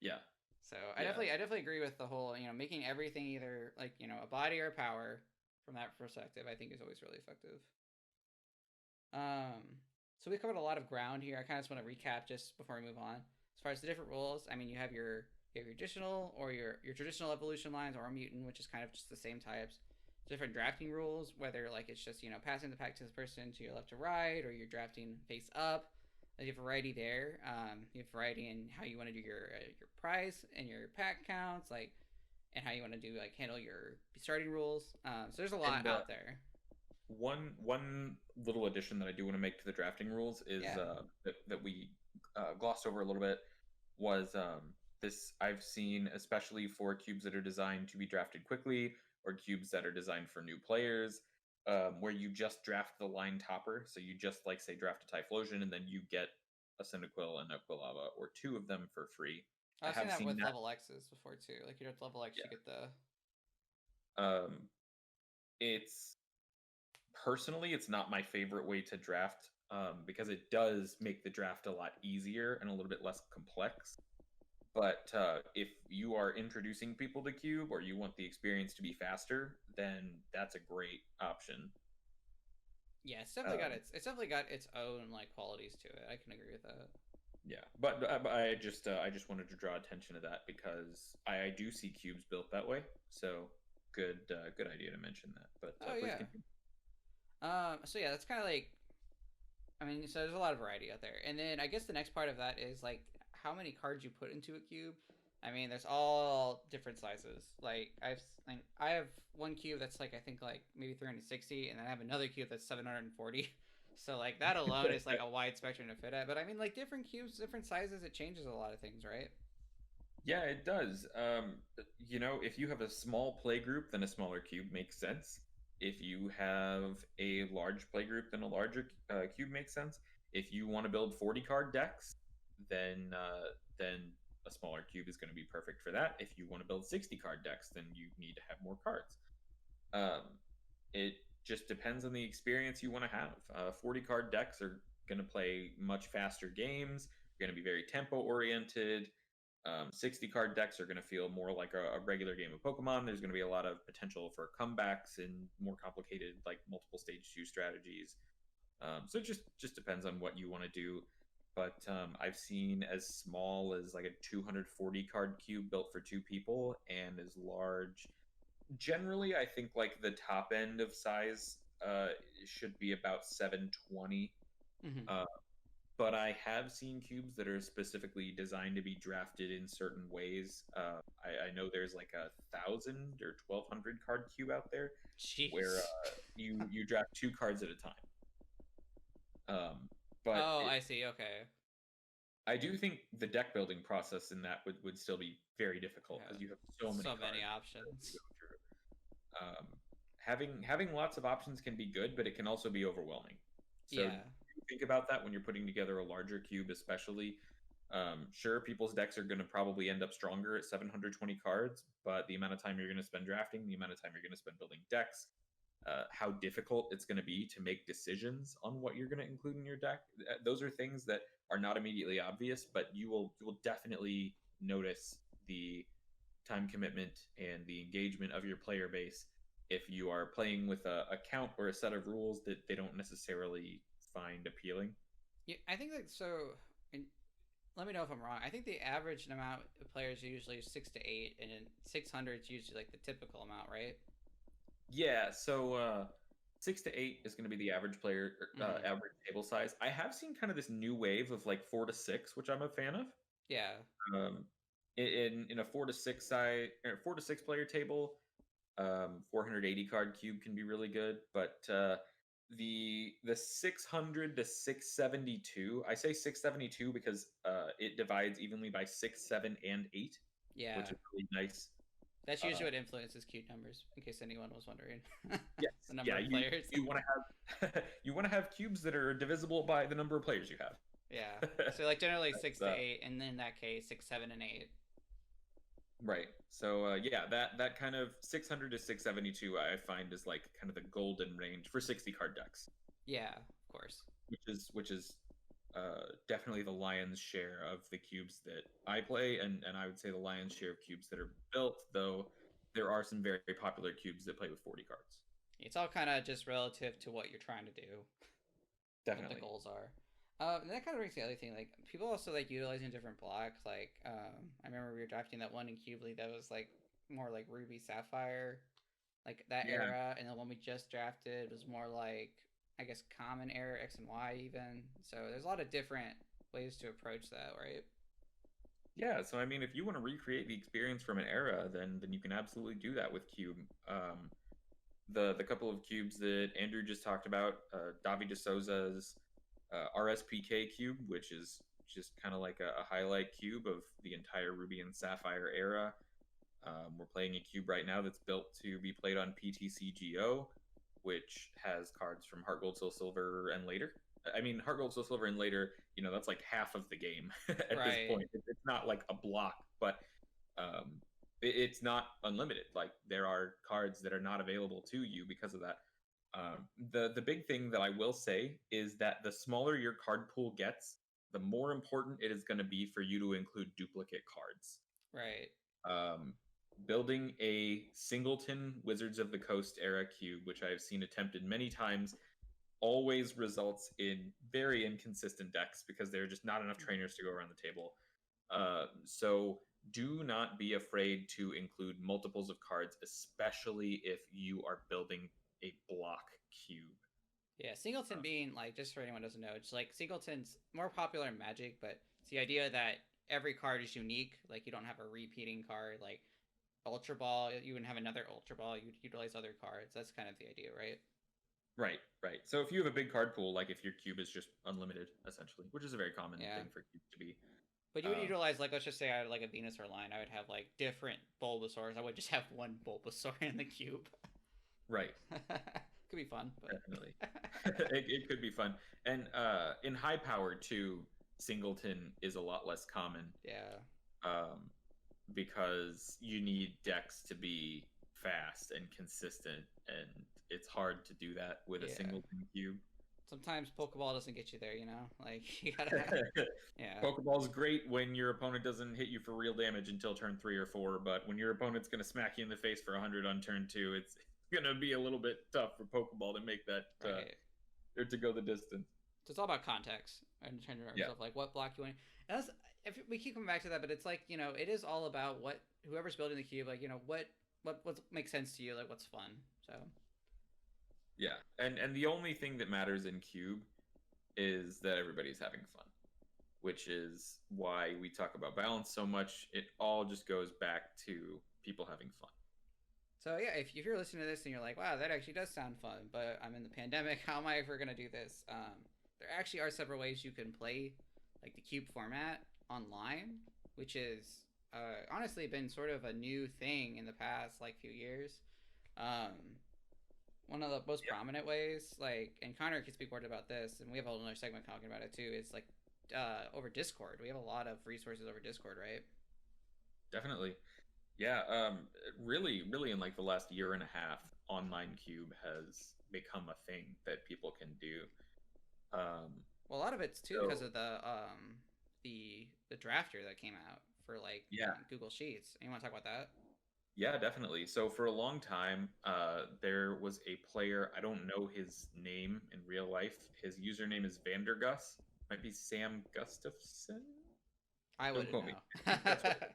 yeah, So I yeah, definitely I definitely agree with the whole making everything either like a body or a power from that perspective. I think is always really effective. Um, so we covered a lot of ground here. I kind of just want to recap just before we move on. As far as the different rules, I mean, you have your traditional or your traditional evolution lines or a mutant, which is kind of just the same types. Different drafting rules, whether like it's just passing the pack to the person to your left to right, or you're drafting face up. You have variety there. You have variety in how you want to do your price and your pack counts, like, and how you want to do like handle your starting rules. So there's a lot and out there. one little addition that I do want to make to the drafting rules is Yeah. that we glossed over a little bit was this I've seen especially for cubes that are designed to be drafted quickly or cubes that are designed for new players, where you just draft the line topper. So you just like say draft a Typhlosion and then you get a Cyndaquil and a Quilava or two of them for free. I I've seen have that seen with that. level X's before too. Like you have level X, you get the. Yeah. It's personally, it's not my favorite way to draft, because it does make the draft a lot easier and a little bit less complex. But if you are introducing people to Cube or you want the experience to be faster, then that's a great option. Yeah, it's definitely got its own like qualities to it. I can agree with that. Yeah, but I just wanted to draw attention to that because I do see cubes built that way. So good idea to mention that. But Oh please yeah. continue. So yeah, that's kind of like I mean, so there's a lot of variety out there. And then I guess the next part of that is like how many cards you put into a cube. I mean, there's all different sizes. Like I have one cube that's like I think like maybe 360, and then I have another cube that's 740. So like that alone is like a wide spectrum to fit at. But I mean, like different cubes, different sizes, it changes a lot of things, right? Yeah, it does. If you have a small play group, then a smaller cube makes sense. If you have a large play group, then a larger cube makes sense. If you want to build 40 card decks, then a smaller cube is going to be perfect for that. If you want to build 60 card decks, then you need to have more cards. Um, it just depends on the experience you want to have. 40 card decks are going to play much faster games, going to be very tempo oriented. 60 card decks are going to feel more like a regular game of Pokemon. There's going to be a lot of potential for comebacks and more complicated, like multiple stage two strategies. So it just depends on what you want to do. But I've seen as small as like a 240 card cube built for two people, and as large. Generally, I think like the top end of size should be about 720. Mm-hmm. Uh, but I have seen cubes that are specifically designed to be drafted in certain ways. I know there's like 1,000 or 1,200 card cube out there where Jeez. you draft two cards at a time. But Oh, I see. Okay. I do think the deck building process in that would still be very difficult Yeah. because you have so many So many cards to options. go through. Having lots of options can be good, but it can also be overwhelming. So Yeah. think about that when you're putting together a larger cube, especially. Sure, people's decks are going to probably end up stronger at 720 cards, but the amount of time you're going to spend drafting, the amount of time you're going to spend building decks, how difficult it's going to be to make decisions on what you're going to include in your deck. Those are things that are not immediately obvious, but you will definitely notice the time commitment and the engagement of your player base if you are playing with a count or a set of rules that they don't necessarily find appealing. Yeah, I think that so. And let me know if I'm wrong. I think the average amount of players are usually 6 to 8, and then 600 is usually like the typical amount, right? Yeah, so 6 to 8 is going to be the average player, Mm-hmm. average table size. I have seen kind of this new wave of like 4 to 6, which I'm a fan of. Yeah, Um, in a 4 to 6 side or 4 to 6 player table, 480 card cube can be really good, but the 600 to 672, I say 672 because it divides evenly by 6, 7, and 8, which yeah. is really nice. That's usually Uh, what influences cube numbers, in case anyone was wondering. yes, The number yeah, of players. you want to have you want to have cubes that are divisible by the number of players you Yeah. have. So like generally six That's, to eight, and then in that case 6, 7, and 8. right. So yeah, that kind of 600 to 672 I find is like kind of the golden range for 60 card decks, Yeah, of course. which is definitely the lion's share of the cubes that I play, and I would say the lion's share of cubes that are built. Though there are some very popular cubes that play with 40 cards. It's all kind of just relative to what you're trying to do, what the Definitely. goals are. And that kind of brings the other thing. Like people also like utilizing different blocks. Like I remember we were drafting that one in Cube League that was like more like Ruby Sapphire, like that Yeah. era, and the one we just drafted was more like I guess common era X and Y even. So there's a lot of different ways to approach that, right? Yeah, so I mean, if you want to recreate the experience from an era, then you can absolutely do that with Cube. The couple of cubes that Andrew just talked about, Davi de Souza's RSPK cube, which is just kind of like a highlight cube of the entire Ruby and Sapphire era. We're playing a cube right now that's built to be played on PTCGO, which has cards from Heart Gold, Soul Silver, and later. I mean, Heart Gold, Soul Silver, and later. That's like half of the game at this Right. point. It's not like a block, but um, it's not unlimited. Like there are cards that are not available to you because of that. The big thing that I will say is that the smaller your card pool gets, the more important it is going to be for you to include duplicate cards. Right. Um, Building a singleton Wizards of the Coast era cube, which I have seen attempted many times, always results in very inconsistent decks because there are just not enough trainers to go around the table. So do not be afraid to include multiples of cards, especially if you are building a block cube. Yeah, Singleton Uh, being like just for anyone who doesn't know, it's like Singleton's more popular in Magic, but it's the idea that every card is unique. Like you don't have a repeating card. Like Ultra Ball, you wouldn't have another Ultra Ball. You'd utilize other cards. That's kind of the idea, right? right, right. So if you have a big card pool, like if your cube is just unlimited, essentially, which is a very common Yeah. thing for cubes to be. But you would Um, utilize like let's just say I had like a Venus or line. I would have like different Bulbasaurs. I would just have one Bulbasaur in the cube. right, Could be fun, but definitely. It could be fun. And in high power too, singleton is a lot less common. yeah, Um, because you need decks to be fast and consistent, and it's hard to do that with a yeah. singleton cube. Sometimes Pokeball doesn't get you there, you know. Like you gotta have, yeah, Pokeball's great when your opponent doesn't hit you for real damage until turn 3 or 4, but when your opponent's going to smack you in the face for 100 on turn 2, it's going to be a little bit tough for Pokeball to make that right. or to go the distance. So it's all about context and trying to remember Yeah, stuff like what block you want. And that's if we keep coming back to that, but it's like it is all about what whoever's building the cube, like what makes sense to you, like what's fun. So yeah, and the only thing that matters in Cube is that everybody's having fun, which is why we talk about balance so much. It all just goes back to people having fun. yeah, if you're listening to this and you're like, wow, that actually does sound fun, but I'm in the pandemic. How am I ever gonna do this? There actually are several ways you can play like the cube format online, which is honestly been sort of a new thing in the past like few years. Um, one of the most Yeah, prominent ways, like, and Connor can speak more about this, and we have a whole another segment talking about it too. Is like over Discord. We have a lot of resources over Discord, right? definitely. Yeah, really, really in like the last year and a half, online cube has become a thing that people can do. Um, Well, a lot of it's too because so of the drafter that came out for like yeah, Google Sheets. You want to talk about that? yeah, definitely. So for a long time, there was a player. I don't know his name in real life. His username is Vandergus. Might be Sam Gustafson. I Don't wouldn't quote me. know. I think that's what it is.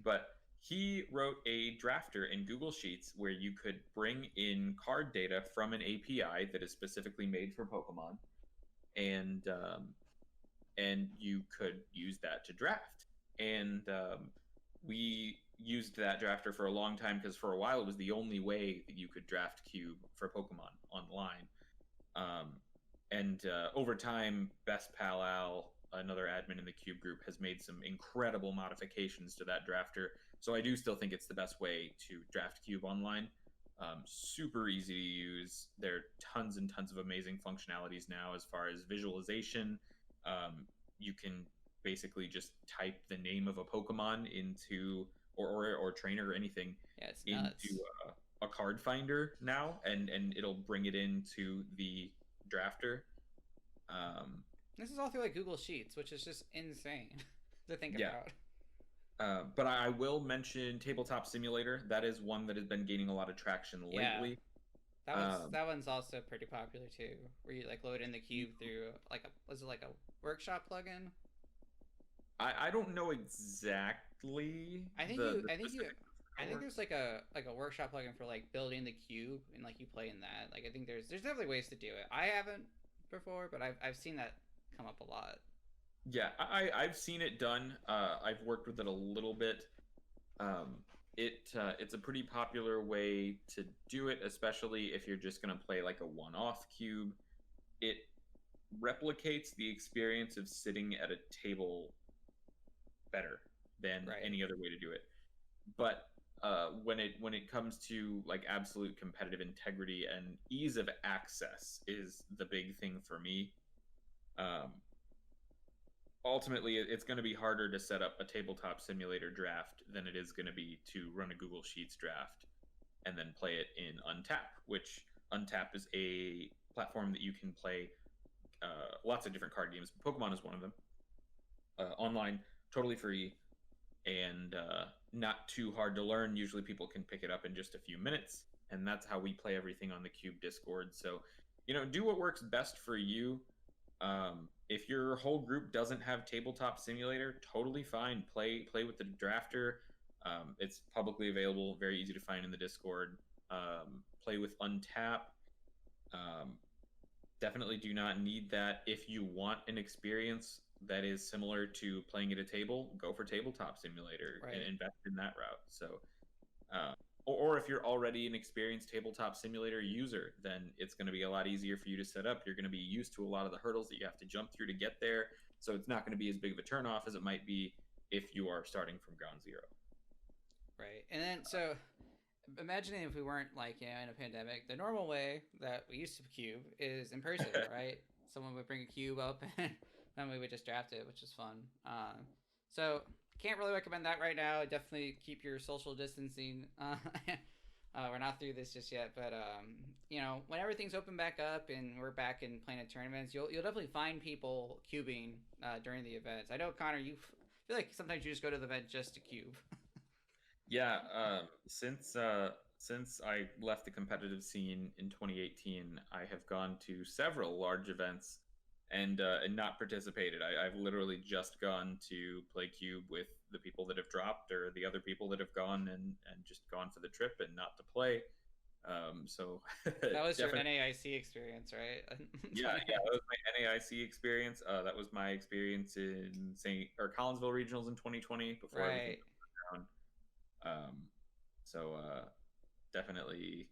But he wrote a drafter in Google Sheets where you could bring in card data from an API that is specifically made for Pokemon, and you could use that to draft. And we used that drafter for a long time because for a while it was the only way that you could draft Cube for Pokemon online. Um, and over time, Best Pal Al, another admin in the Cube group, has made some incredible modifications to that drafter. So I do still think it's the best way to draft Cube online. Super easy to use. There are tons and tons of amazing functionalities now as far as visualization. You can basically just type the name of a Pokemon into or trainer or anything Yeah, it's into nuts. a card finder now, and it'll bring it into the drafter. Um, This is all through like Google Sheets, which is just insane to think yeah, about. but I will mention Tabletop Simulator. That is one that has been gaining a lot of traction Yeah, lately. that was Um, that one's also pretty popular too. Where you like load in the you, cube through like a was it like a workshop plugin? I don't know exactly the I think you specifics of I how it think there's works. like a workshop plugin for like building the cube and like you play in that. Like I think there's definitely ways to do it. I haven't before, but I've seen that come up a lot. Yeah, I've seen it done. I've worked with it a little bit. Um, it's a pretty popular way to do it, especially if you're just going to play like a one-off cube. It replicates the experience of sitting at a table better than Right. any other way to do it. But when it comes to like absolute competitive integrity and ease of access is the big thing for me. Um, Ultimately, it's going to be harder to set up a tabletop simulator draft than it is going to be to run a Google Sheets draft and then play it in Untap, which Untap is a platform that you can play lots of different card games. Pokemon is one of them. Online, totally free, and not too hard to learn. Usually, people can pick it up in just a few minutes, and that's how we play everything on the Cube Discord. So, do what works best for you. If your whole group doesn't have Tabletop Simulator, totally fine. Play with the drafter. It's publicly available, very easy to find in the Discord. Play with Untap. Um, Definitely do not need that. If you want an experience that is similar to playing at a table, go for Tabletop Simulator and Right. invest in that route. So, uh, or if you're already an experienced Tabletop Simulator user, then it's going to be a lot easier for you to set up. You're going to be used to a lot of the hurdles that you have to jump through to get there. So it's not going to be as big of a turnoff as it might be if you are starting from ground zero. Right. And then so imagining if we weren't like in a pandemic, the normal way that we used to cube is in person, right? Someone would bring a cube up and then we would just draft it, which is fun. So can't really recommend that right now. Definitely keep your social distancing. We're not through this just yet, but when everything's open back up and we're back in playing at tournaments, you'll definitely find people cubing during the events. I know Connor, you feel like sometimes you just go to the event just to cube. Yeah, since I left the competitive scene in 2018, I have gone to several large events and not participated. I've literally just gone to play cube with the people that have dropped or the other people that have gone and just gone for the trip and not to play. So That was your definitely, NAIC experience, right? yeah, that was my NAIC experience. That was my experience in St. or Collinsville Regionals in 2020 before everything Right. went down. Um, so definitely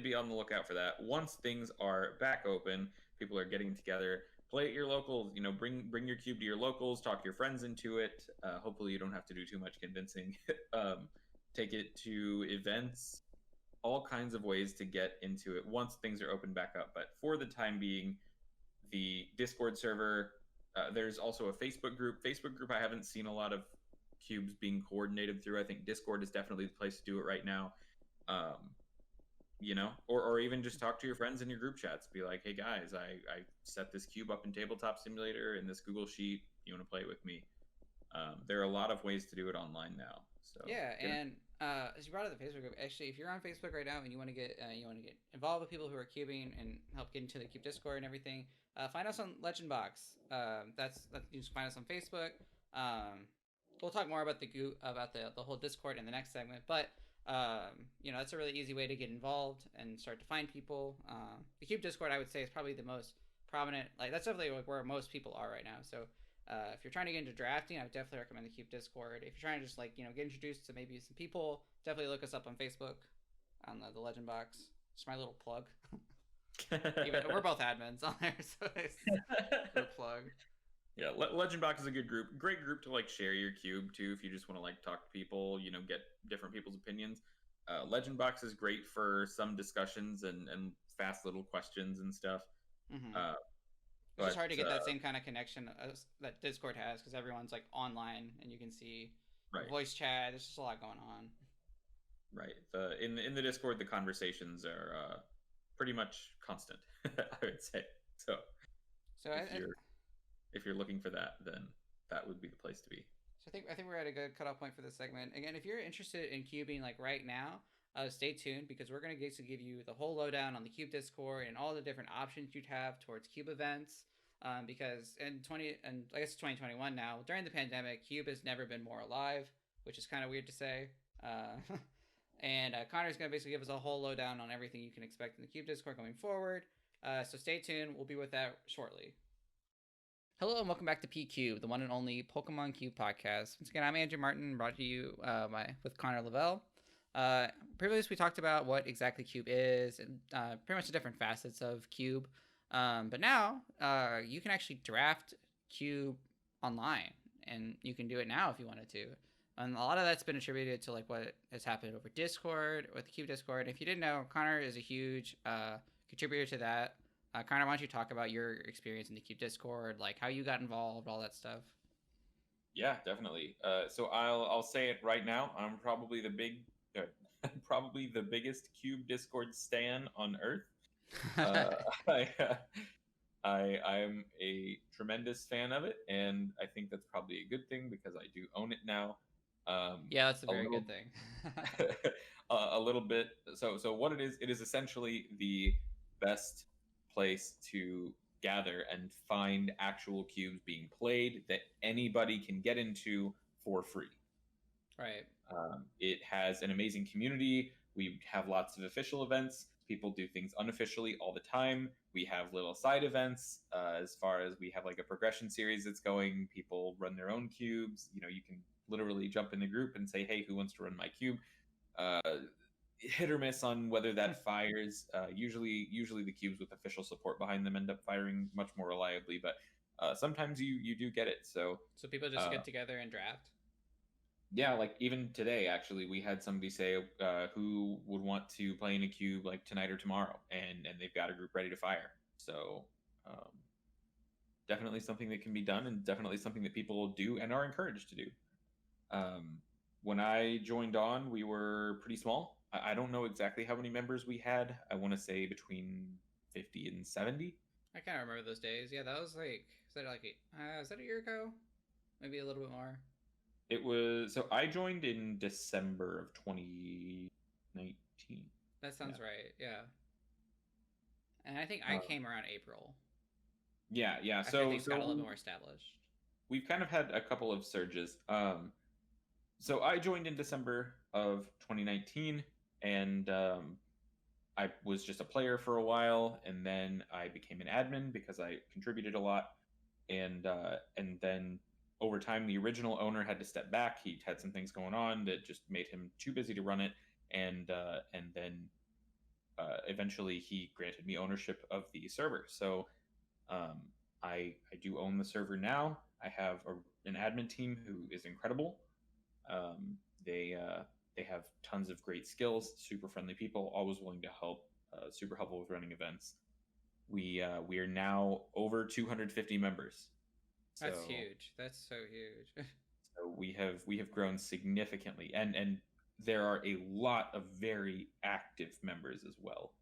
be on the lookout for that. Once things are back open, people are getting together. Play at your locals. Bring your cube to your locals. Talk your friends into it. Hopefully, you don't have to do too much convincing. Take it to events. all kinds of ways to get into it once things are opened back up. But for the time being, the Discord server. There's also a Facebook group. Facebook group, I haven't seen a lot of cubes being coordinated through. I think Discord is definitely the place to do it right now. Um, or even just talk to your friends in your group chats. Be like, hey guys, I set this cube up in Tabletop Simulator in this Google Sheet. You want to play with me? There are a lot of ways to do it online now. So Yeah, and as you brought up the Facebook group, actually, if you're on Facebook right now and you want to get involved with people who are cubing and help get into the Cube Discord and everything, find us on Legend Box. That's you just find us on Facebook. We'll talk more about the whole Discord in the next segment, but that's a really easy way to get involved and start to find people. The Cube Discord, I would say, is probably the most prominent. Like that's definitely like where most people are right now. So if you're trying to get into drafting, I would definitely recommend the Cube Discord. If you're trying to just like get introduced to maybe some people, definitely look us up on Facebook on the Legend Box. Just my little plug. We're both admins on there, so it's a plug. Yeah, Legend Box is a good group. Great group to like share your cube too if you just want to like talk to people, get different people's opinions. Legend Box is great for some discussions and fast little questions and stuff. Mm-hmm. It's just hard to get that same kind of connection that Discord has because everyone's like online and you can see voice chat. There's just a lot going on. Right. In the Discord, the conversations are pretty much constant. I would say so. If you're looking for that, then that would be the place to be. So I think we're at a good cutoff point for this segment. Again, if you're interested in cubing like right now, stay tuned because we're going to give you the whole lowdown on the Cube Discord and all the different options you'd have towards Cube events. Because I guess it's 2021 now. During the pandemic, Cube has never been more alive, which is kind of weird to say. And Connor's going to basically give us a whole lowdown on everything you can expect in the Cube Discord going forward. So stay tuned. We'll be with that shortly. Hello and welcome back to PQ, the one and only Pokemon Cube podcast. Once again, I'm Andrew Martin, brought to you with Connor Lavelle. Previously, we talked about what exactly Cube is and pretty much the different facets of Cube. But now you can actually draft Cube online, and you can do it now if you wanted to. And a lot of that's been attributed to like what has happened over Discord with the Cube Discord. If you didn't know, Connor is a huge contributor to that. Connor, why don't you talk about your experience in the Cube Discord, like how you got involved, all that stuff? Yeah, definitely. So I'll say it right now. I'm probably probably the biggest Cube Discord stan on Earth. I'm a tremendous fan of it, and I think that's probably a good thing because I do own it now. Yeah, that's a very good thing. A little bit. So what it is essentially the best place to gather and find actual cubes being played that anybody can get into for free. Right. It has an amazing community. We have lots of official events. People do things unofficially all the time. We have little side events. As far as we have like a progression series that's going, people run their own cubes. You can literally jump in the group and say, hey, who wants to run my cube? Hit or miss on whether that fires. Usually the cubes with official support behind them end up firing much more reliably, but sometimes you do get it. So people just get together and draft? Yeah, like even today, actually, we had somebody say who would want to play in a cube like tonight or tomorrow, and they've got a group ready to fire. So definitely something that can be done, and definitely something that people do and are encouraged to do. When I joined on, we were pretty small. I don't know exactly how many members we had. I want to say between 50 and 70. I kind of remember those days. Yeah, that was like, is that a year ago? Maybe a little bit more. It was, so I joined in December of 2019. That sounds right, yeah. And I think I came around April. Yeah. After things got a little bit more established. We've kind of had a couple of surges. So I joined in December of 2019, and I was just a player for a while, and then I became an admin because I contributed a lot, and then over time the original owner had to step back. He had some things going on that just made him too busy to run it, and then eventually he granted me ownership of the server. So I do own the server now. I have an admin team who is incredible. They They have tons of great skills, super friendly people, always willing to help, super helpful with running events. We are now over 250 members. That's So huge. That's so huge. so we have grown significantly, and there are a lot of very active members as well.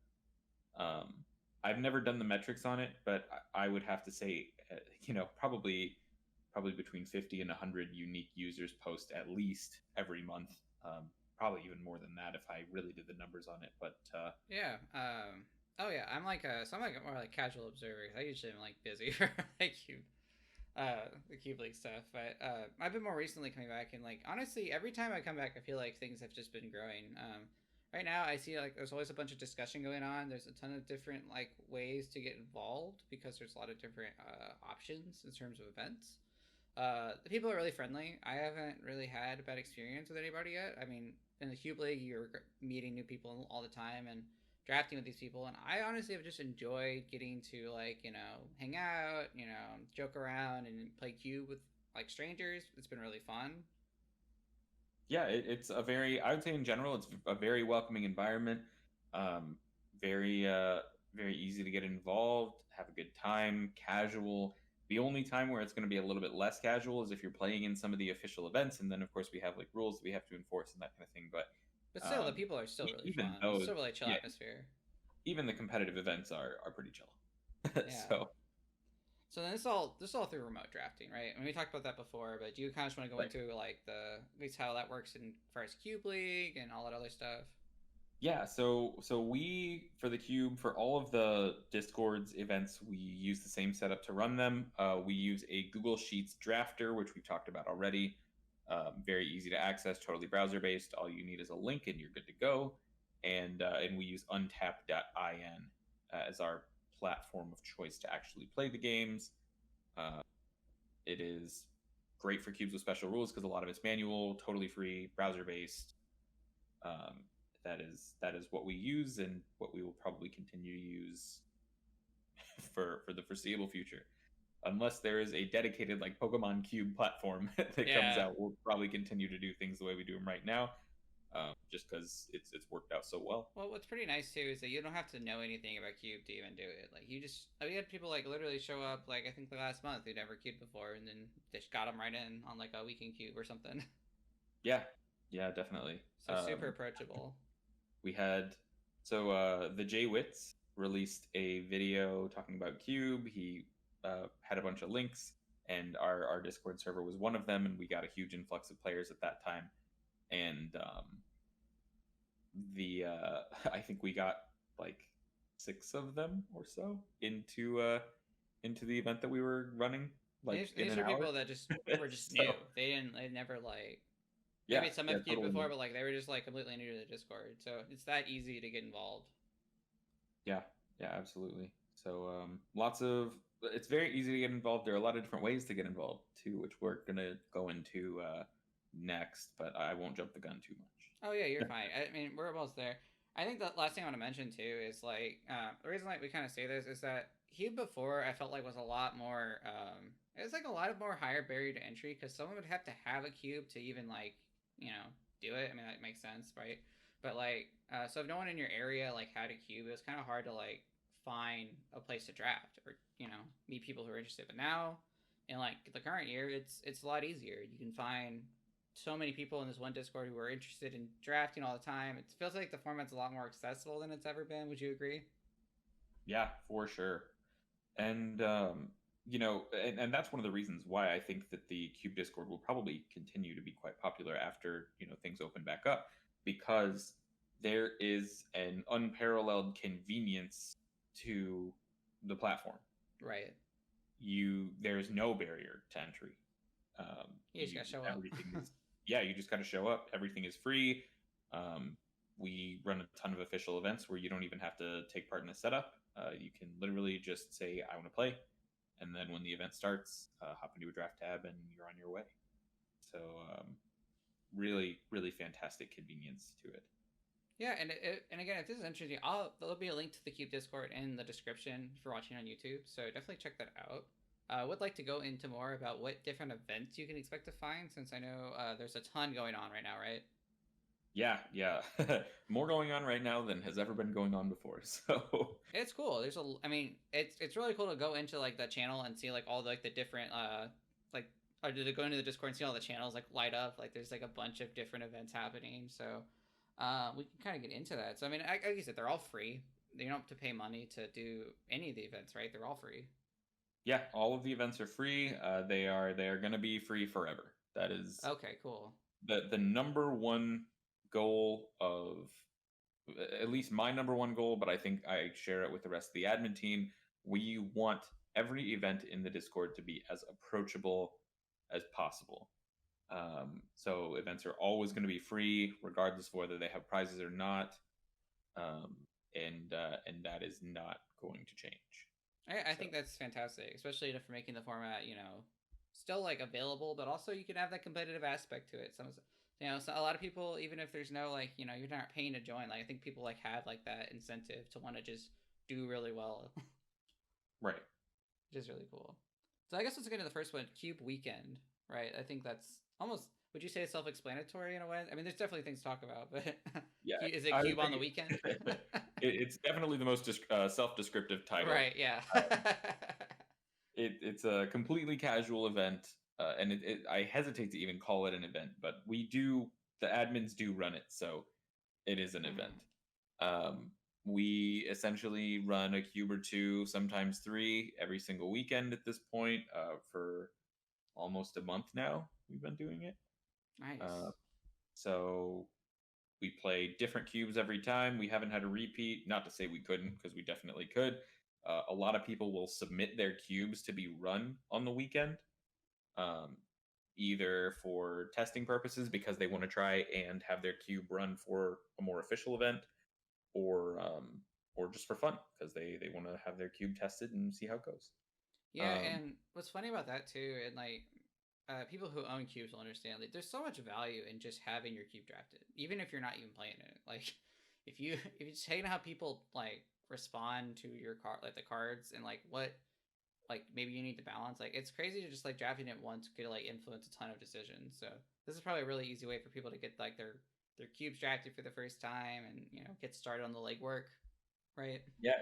Um, I've never done the metrics on it, but I would have to say, probably between 50 and 100 unique users post at least every month. Probably even more than that if I really did the numbers on it. But Yeah. Oh yeah. I'm like a more like casual observer. I usually am like busy for like the Cube League stuff. But I've been more recently coming back, and like honestly, every time I come back, I feel like things have just been growing. Right now, I see like there's always a bunch of discussion going on. There's a ton of different like ways to get involved because there's a lot of different options in terms of events. The people are really friendly. I haven't really had a bad experience with anybody yet. I mean, in the Cube League, you're meeting new people all the time and drafting with these people, and I honestly have just enjoyed getting to like hang out, joke around and play Cube with like strangers. It's been really fun. yeah, it's a very, I would say in general, it's a very welcoming environment. Um, very, very easy to get involved, have a good time, casual. The only time where it's going to be a little bit less casual is if you're playing in some of the official events, and then of course we have like rules that we have to enforce and that kind of thing. But But still, the people are still really even fun. It's those, still really chill yeah, atmosphere. even the competitive events are pretty chill. Yeah. So, So then this all through remote drafting, right? And we talked about that before, but do you kind of just want to go right. into like at least how that works in first Cube League and all that other stuff? Yeah, so we for the cube for all of the Discord's events, we use the same setup to run them. We use a Google Sheets drafter, which we've talked about already. Very easy to access, totally browser based. All you need is a link, and you're good to go. And we use untap.in as our platform of choice to actually play the games. Uh, it is great for cubes with special rules because a lot of it's manual, totally free, browser based. Um, that is what we use and what we will probably continue to use for the foreseeable future. Unless there is a dedicated like Pokemon Cube platform that comes Yeah. out, we'll probably continue to do things the way we do them right now, just because it's worked out so well. Well, what's pretty nice too is that you don't have to know anything about Cube to even do it. Like you just, we had people like literally show up like I think the last month who never cubed before, and then they just got them right in on like a weekend cube or something. Yeah, yeah, definitely. So super approachable. We had the Jay Witz released a video talking about Cube. He had a bunch of links, and our Discord server was one of them, and we got a huge influx of players at that time. And the I think we got like 6 of them or so into the event that we were running, like in These an are hour. people that just were just So new. They never like yeah, maybe some yeah, have cubed totally. before, but like they were just like completely new to the Discord. So it's that easy to get involved. Yeah, yeah, absolutely. So lots of it's very easy to get involved. There are a lot of different ways to get involved too, which we're gonna go into next, but I won't jump the gun too Oh yeah, you're much. fine. I mean, we're almost there. I think the last thing I want to mention too is like the reason like we kind of say this is that Cube before I felt like was a lot more. It was like a lot of more higher barrier to entry because someone would have to have a cube to even like do it. I mean that makes sense, right? But like so if no one in your area like had a cube, it was kind of hard to like find a place to draft or meet people who are interested. But now in like the current year, it's a lot easier. You can find so many people in this one Discord who are interested in drafting all the time. It feels like the format's a lot more accessible than it's ever been. Would you agree? Yeah, for sure. And and that's one of the reasons why I think that the Cube Discord will probably continue to be quite popular after things open back up, because there is an unparalleled convenience to the platform. Right. There's no barrier to entry. You just gotta show up. Everything is, yeah, you just got to show up. Everything is free. um, we run a ton of official events where you don't even have to take part in the setup. You can literally just say I want to play, and then when the event starts, hop into a draft tab and you're on your way. So really really fantastic convenience to it. Yeah, and again, if this is interesting, there'll be a link to the Cube Discord in the description if you're watching on YouTube. So definitely check that out. I would like to go into more about what different events you can expect to find, since I know there's a ton going on right now, right? Yeah. More going on right now than has ever been going on before. So It's cool. I mean, it's really cool to go into like the channel and see like all the, like the different like or to go into the Discord and see all the channels like light up. Like there's like a bunch of different events happening. So we can kind of get into that. So I mean, like you said, they're all free. You don't have to pay money to do any of the events, right? They're all free. yeah, all of the events are free. They are going to be free forever. That is Okay, cool. the number one goal of, at least my number one goal, but I think I share it with the rest of the admin team. We want every event in the Discord to be as approachable as possible. So events are always going to be free, regardless of whether they have prizes or not, um, and that is not going to change. I So think that's fantastic, especially for making the format, still like available, but also you can have that competitive aspect to it. So a lot of people, even if there's no like, you're not paying to join. Like I think people like have like that incentive to want to just do really well, right. which is really cool. So I guess let's get into the first one, Cube Weekend, right? I think that's almost. Would you say it's self-explanatory in a way? I mean, there's definitely things to talk about, but Yeah, is it I would Cube on the say weekend? it's definitely the most self-descriptive title. Right. Yeah. It's a completely casual event, and I hesitate to even call it an event, but the admins do run it, so it is an event. Mhm. We essentially run a cube or two, sometimes three, every single weekend at this point, for almost a month now. We've been doing it. Uh, Nice. so we play different cubes every time. We haven't had a repeat. Not to say we couldn't, because we definitely could. A lot of people will submit their cubes to be run on the weekend, um, either for testing purposes because they want to try and have their cube run for a more official event, or just for fun because they want to have their cube tested and see how it goes. Yeah, Um, and what's funny about that too, and like people who own cubes will understand. Like, there's so much value in just having your cube drafted, even if you're not even playing it. Like, if you just hate how people like respond to your card, like the cards, and like what like maybe you need to balance. Like, it's crazy to just like drafting it once could like influence a ton of decisions. So this is probably a really easy way for people to get like their cubes drafted for the first time, and get started on the legwork, right? yeah,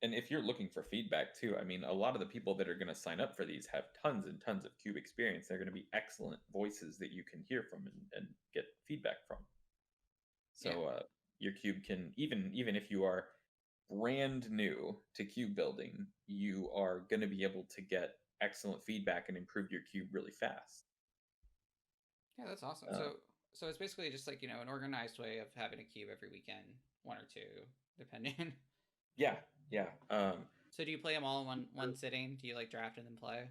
and if you're looking for feedback too, I mean, a lot of the people that are going to sign up for these have tons and tons of cube experience. They're going to be excellent voices that you can hear from and get feedback from. Yeah. So your cube can, even if you are brand new to cube building, you are going to be able to get excellent feedback and improve your cube really fast. Yeah, that's awesome. Uh, So it's basically just like, an organized way of having a cube every weekend, one or two, depending. yeah, yeah. So do you play them all in one sitting? Do you like draft and then play?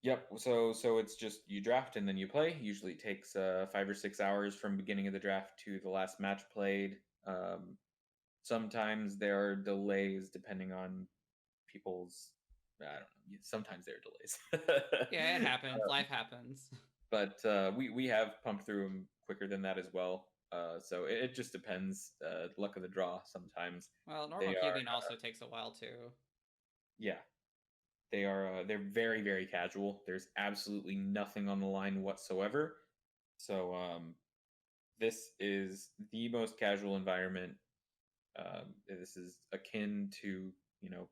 Yep. So it's just you draft and then you play. Usually takes 5 or 6 hours from beginning of the draft to the last match played. Sometimes there are delays depending on people's. I don't know. Sometimes there are delays. Yeah, it happens. Life happens. But we have pumped through them quicker than that as well. So it just depends. Luck of the draw. Sometimes Well, they normal are. cubing also takes a while too. Yeah, they are. They're very very casual. There's absolutely nothing on the line whatsoever. So this is the most casual environment. This is akin to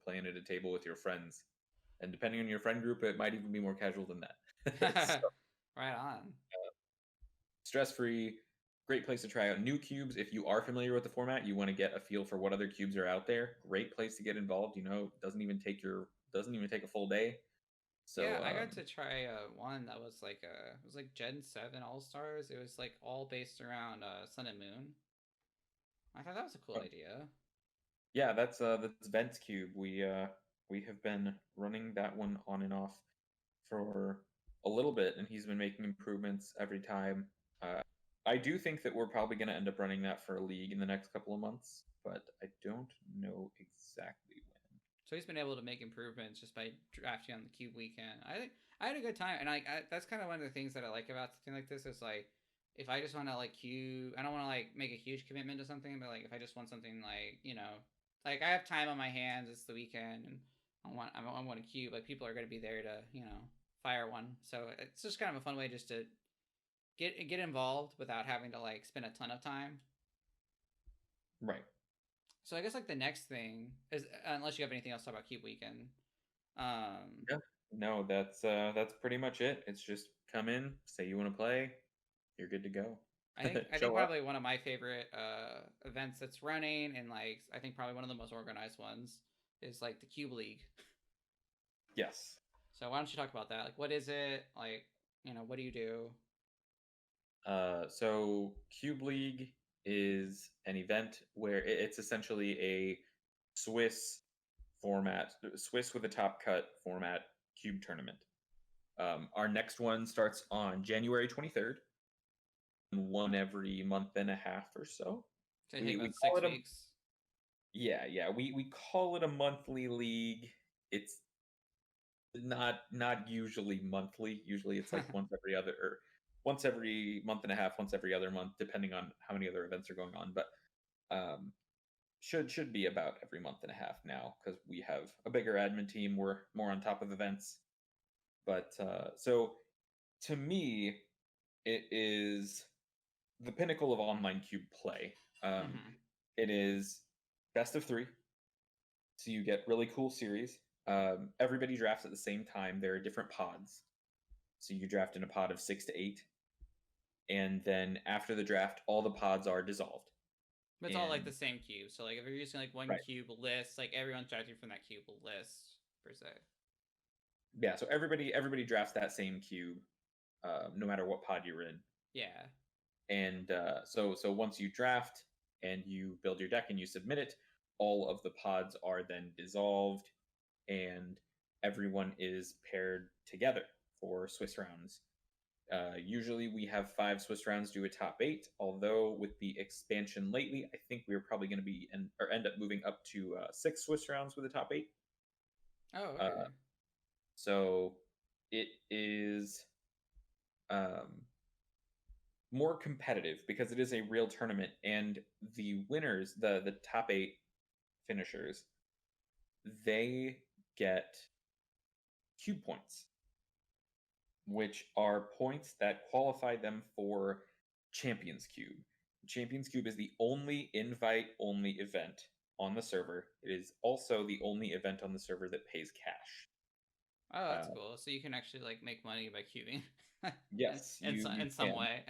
playing at a table with your friends, and depending on your friend group, it might even be more casual than that. So Right on. stress free, great place to try out new cubes. If you are familiar with the format, you want to get a feel for what other cubes are out there. Great place to get involved. Doesn't even take a full day. Yeah, So I got to try one that was like it was like Gen 7 All Stars. It was like all based around Sun and Moon. I thought that was a cool idea. yeah, that's Vent's cube. We have been running that one on and off for a little bit, and he's been making improvements every time. Uh, I do think that we're probably going to end up running that for a league in the next couple of months, but I don't know exactly when. So he's been able to make improvements just by drafting on the cube weekend. I think I had a good time, and that's kind of one of the things that I like about something like this is like if I just want to like cube, I don't want to like make a huge commitment to something, but like if I just want something like like I have time on my hands, it's the weekend, and I want a cube. Like people are going to be there to fire one, so it's just kind of a fun way just to get involved without having to like spend a ton of time. Right. So I guess like the next thing is, unless you have anything else to talk about Cube Weekend. Um, Yeah. No, that's pretty much it. It's just come in, say you want to play, you're good to go. I think Show up. probably one of my favorite events that's running, and like I think probably one of the most organized ones is like the Cube League. Yes. So why don't you talk about that? Like, what is it? Like, what do you do? So Cube League is an event where it's essentially a Swiss format, Swiss with a top cut format cube tournament. Our next one starts on January 23rd, one every month and a half or so. So I take We about call six it a weeks. yeah. We call it a monthly league. It's not usually monthly. Usually it's like once every month and a half, once every other month, depending on how many other events are going on. But um, should be about every month and a half now because we have a bigger admin team. We're more on top of events. But so to me, it is the pinnacle of online cube play. Um, Mm-hmm. it is best of three, so you get really cool series. Everybody drafts at the same time. There are different pods, so you draft in a pod of 6 to 8, and then after the draft, all the pods are dissolved. But it's all like And the same cube. So like if you're using like one right, cube list, like everyone's drafting from that cube list per se. yeah. So everybody drafts that same cube, no matter what pod you're in. Yeah. And so once you draft and you build your deck and you submit it, all of the pods are then dissolved, and everyone is paired together for Swiss rounds. Usually we have 5 Swiss rounds do a top 8, although with the expansion lately, I think we're probably going to be or end up moving up to 6 Swiss rounds with a top 8. Oh, Uh, okay. so it is um, more competitive because it is a real tournament, and the winners, the top 8 finishers, they get cube points, which are points that qualify them for Champions Cube. Champions Cube is the only invite only event on the server. It is also the only event on the server that pays cash. Oh, that's Uh, cool. So you can actually like make money by cubing, yes, you in some can. way.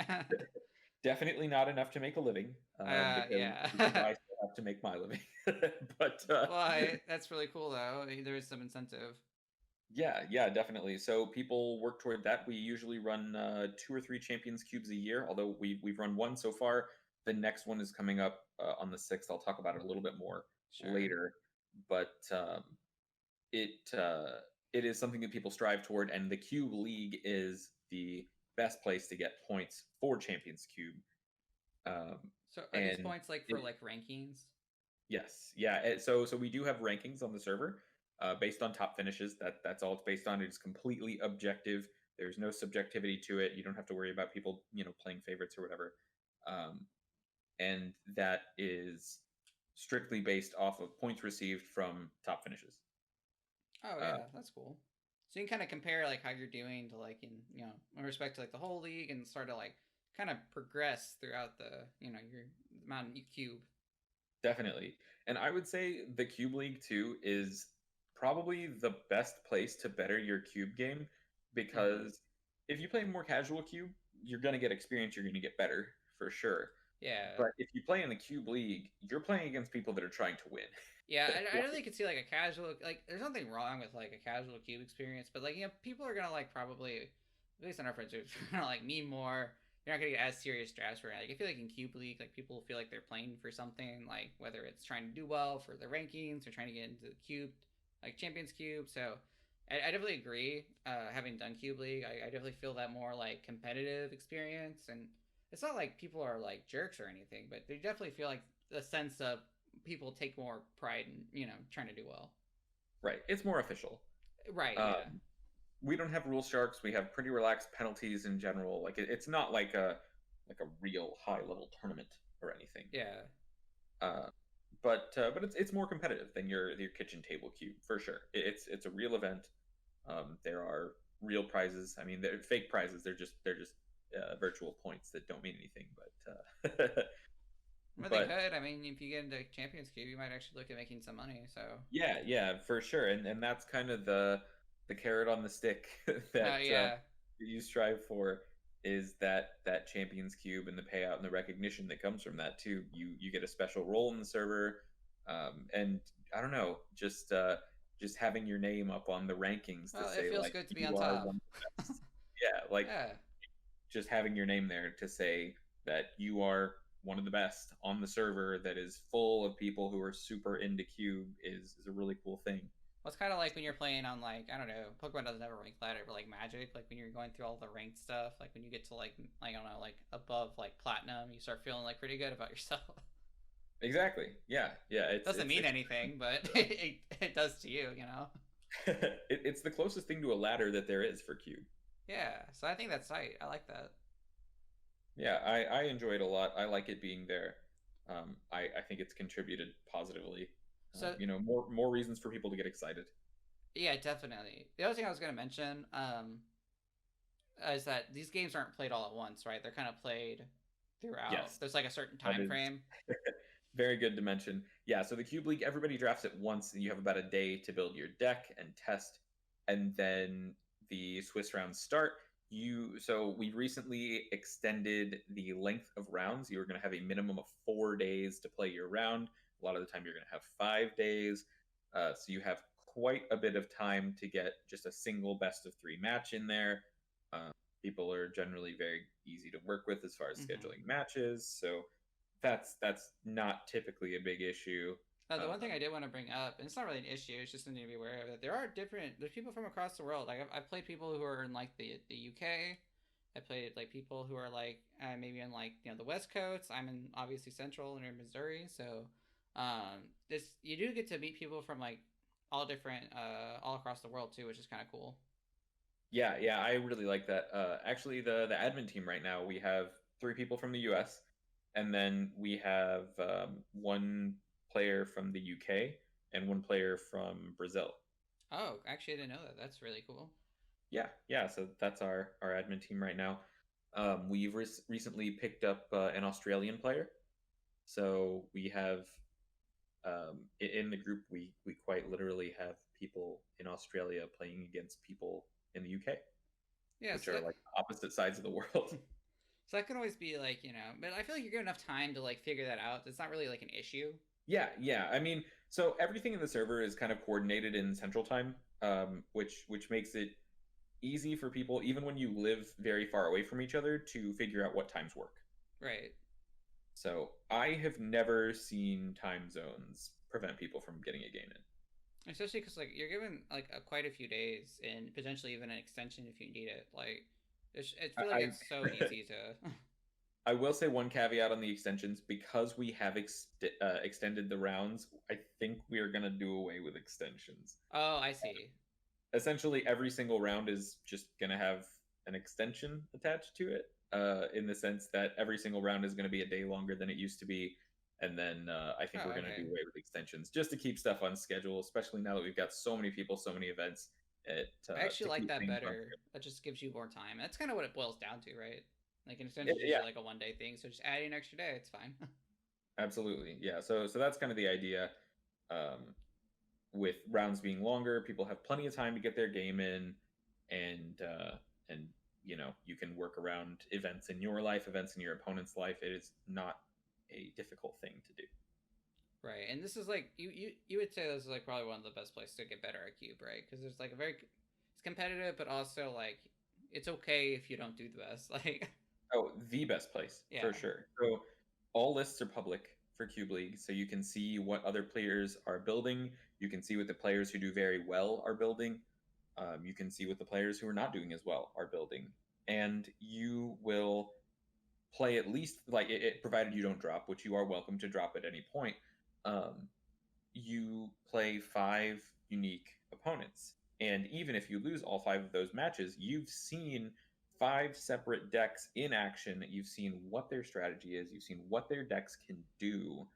Definitely not enough to make a living, Yeah. because I still have to make my living. But That's really cool though. There is some incentive. yeah, definitely. So people work toward that. We usually run 2 or 3 Champions Cubes a year, although we've run one so far. The next one is coming up on the 6th. I'll talk about it a little bit more Sure. later. But it it is something that people strive toward, and the Cube League is the best place to get points for Champions Cube. Um, So are these and points like for it, like rankings? Yes, yeah. So we do have rankings on the server based on top finishes. That's all it's based on. It is completely objective. There's no subjectivity to it. You don't have to worry about people, playing favorites or whatever. Um, and that is strictly based off of points received from top finishes. Oh Uh, yeah, that's cool. So you can kind of compare like how you're doing to like in respect to like the whole league and start to like kind of progress throughout the your amount you cube. Definitely. And I would say the Cube League too is probably the best place to better your cube game Mm-hmm. because if you play more casual cube, you're going to get experience, you're going to get better for sure. Yeah. But if you play in the Cube League, you're playing against people that are trying to win. Yeah, I Like, really could see like a casual like there's nothing wrong with like a casual cube experience, but like people are gonna like probably at least on our friends groups gonna like me more. You're not gonna get as serious drafts for it. Like I feel like in Cube League, like people feel like they're playing for something, like whether it's trying to do well for the rankings or trying to get into the cube, like Champions Cube. So I definitely agree. Having done Cube League, I definitely feel that more like competitive experience, and it's not like people are like jerks or anything, but they definitely feel like the sense of people take more pride in trying to do well. right, it's more official. Right. Yeah. Um, we don't have rule sharks. We have pretty relaxed penalties in general. Like it's not like a real high level tournament or anything. Yeah. Uh, but it's more competitive than your kitchen table cube for sure. It's a real event. There are real prizes. I mean, they're fake prizes. They're just virtual points that don't mean anything. But Well, they but could. I mean, if you get into Champions Cube, you might actually look at making some money. So, yeah, yeah, for sure, and that's kind of the carrot on the stick oh that yeah. you strive for, is that Champions Cube and the payout and the recognition that comes from that too. You get a special role in the server, and I don't know, just having your name up on the rankings to Well, it say feels like good to be on you are top. one of the best. Yeah, like Yeah. just having your name there to say that you are one of the best on the server that is full of people who are super into Cube is a really cool thing. Well, it's kind of like when you're playing on like I don't know, Pokemon doesn't have a rank ladder, but like Magic, like when you're going through all the ranked stuff, like when you get to like I don't know, like above like platinum, you start feeling like pretty good about yourself. Exactly. Yeah. Yeah. Doesn't mean anything, but it does to you, you know. It's the closest thing to a ladder that there is for Cube. Yeah, so I think that's tight. I like that. Yeah, I enjoy it a lot. I like it being there. I think it's contributed positively. So More reasons for people to get excited. yeah, definitely. The other thing I was gonna mention is that these games aren't played all at once, right? They're kind of played throughout. Yes, There's like a certain that time is frame. very good to mention. Yeah, so the Cube League, everybody drafts it once, and you have about a day to build your deck and test, and then the Swiss rounds start. So we recently extended the length of rounds. You're going to have a minimum of 4 days to play your round. A lot of the time, you're going to have 5 days. So you have quite a bit of time to get just a single best of three match in there. Uh, People are generally very easy to work with as far as Mm-hmm. scheduling matches. So that's not typically a big issue. The one thing Um, I did want to bring up, and it's not really an issue, it's just something to be aware of, that there are different. There's people from across the world. Like I've played people who are in like the UK. I played like people who are like maybe in like the West Coast. I'm in obviously Central and in Missouri, so this you do get to meet people from like all different all across the world too, which is kind of cool. yeah, yeah, I really like that. Actually, the admin team right now, we have three people from the U.S. and then we have one player from the UK and one player from Brazil. Oh, actually, I didn't know that. That's really cool. Yeah, yeah. So that's our admin team right now. We've recently picked up an Australian player. So we have in the group we quite literally have people in Australia playing against people in the UK, Yeah, which so are that like opposite sides of the world. so that can always be like but I feel like you're given enough time to like figure that out. It's not really like an issue. Yeah, yeah. I mean, so everything in the server is kind of coordinated in Central Time, which makes it easy for people, even when you live very far away from each other, to figure out what times work. Right. So I have never seen time zones prevent people from getting a game in. Especially because like you're given like quite a few days and potentially even an extension if you need it. Like I feel like I it's so easy to. I will say one caveat on the extensions, because we have extended the rounds. I think we are going to do away with extensions. Oh, I see. Essentially every single round is just going to have an extension attached to it, in the sense that every single round is going to be a day longer than it used to be. And then I think we're Oh, going to do okay. away with extensions just to keep stuff on schedule, especially now that we've got so many people, so many events, I actually to like keep that things on better. schedule. That just gives you more time. That's kind of what it boils down to, right? Like an extension is Yeah, usually like a 1 day thing, so just adding an extra day, it's fine. absolutely. Yeah. So that's kind of the idea. Um, with rounds being longer, people have plenty of time to get their game in, and and you can work around events in your life, events in your opponent's life. It is not a difficult thing to do. Right, and this is like you would say this is like probably one of the best places to get better at cube, right? Because there's like a very it's competitive, but also like it's okay if you don't do the best. Like Oh, the best place yeah. for sure. So all lists are public for Cube League, so you can see what other players are building. You can see what the players who do very well are building. You can see what the players who are not doing as well are building, and you will play at least like provided you don't drop, which you are welcome to drop at any point. Um, you play five unique opponents, and even if you lose all five of those matches, you've seen five separate decks in action. You've seen what their strategy is. You've seen what their decks can do,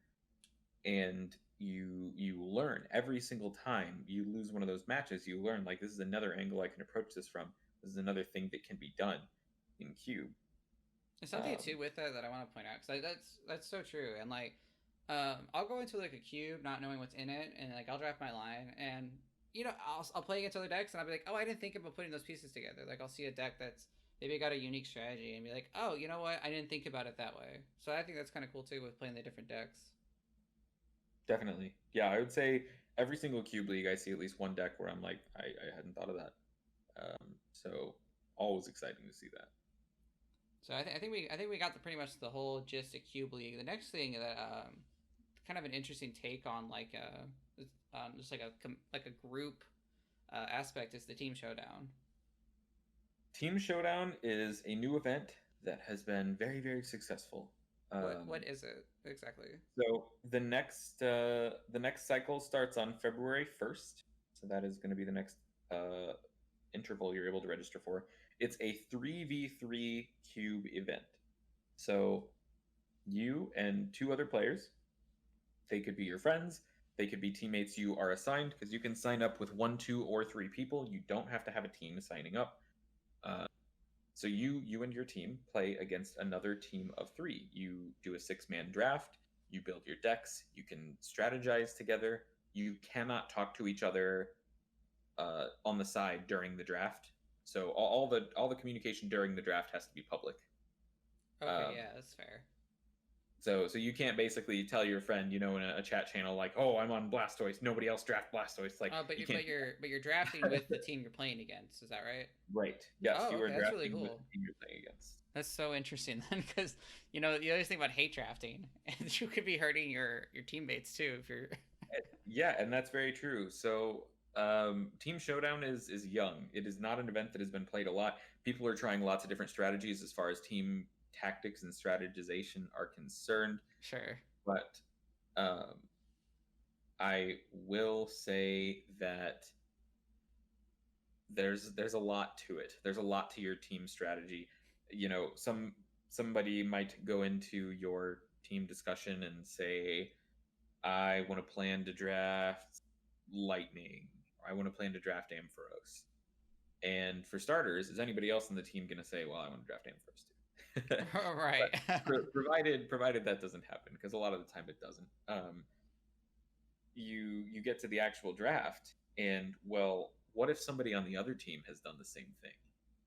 and you learn every single time you lose one of those matches. You learn like this is another angle I can approach this from. This is another thing that can be done in cube. There's something too with that I want to point out because that's so true. And like, I'll go into like a cube not knowing what's in it, and like I'll draft my line, and I'll play against other decks, and I'll be like, oh, I didn't think about putting those pieces together. Like I'll see a deck that's maybe got a unique strategy, and be like, oh, you know what, I didn't think about it that way. So I think that's kind of cool too with playing the different decks. Definitely. Yeah, I would say every single cube league I see at least one deck where I'm like, I hadn't thought of that. So always exciting to see that. So I think we got pretty much the whole gist of Cube League. The next thing that kind of an interesting take on like just like a group aspect is the team showdown. Team Showdown is a new event that has been very, very successful. What is it exactly? So the next cycle starts on February 1st. So that is going to be the next interval you're able to register for. It's a 3v3 cube event. So you and two other players, they could be your friends, they could be teammates you are assigned, because you can sign up with one, two, or three people. You don't have to have a team signing up. So you and your team play against another team of three. You do a 6-man draft. You build your decks. You can strategize together. You cannot talk to each other on the side during the draft. So all the communication during the draft has to be public. Okay, yeah, that's fair. So you can't basically tell your friend, in a chat channel like, "Oh, I'm on Blastoise. Nobody else draft Blastoise." Like But you you can't. but you're drafting with the team you're playing against. Is that right? Right. Yes, Oh, you are okay, that's really drafting with cool. the team you're playing against. That's so interesting then, because the other thing about hate drafting, and you could be hurting your teammates too if you're. Yeah, and that's very true. So, Team Showdown is young. It is not an event that has been played a lot. People are trying lots of different strategies as far as team tactics and strategization are concerned. Sure. But um, I will say that there's a lot to it. There's a lot to your team strategy. Somebody might go into your team discussion and say, I want to plan to draft Lightning. Or I want to plan to draft Ampharos. And for starters, is anybody else on the team going to say, well, I want to draft Ampharos too? Right. provided that doesn't happen, because a lot of the time it doesn't. You get to the actual draft, and well, what if somebody on the other team has done the same thing?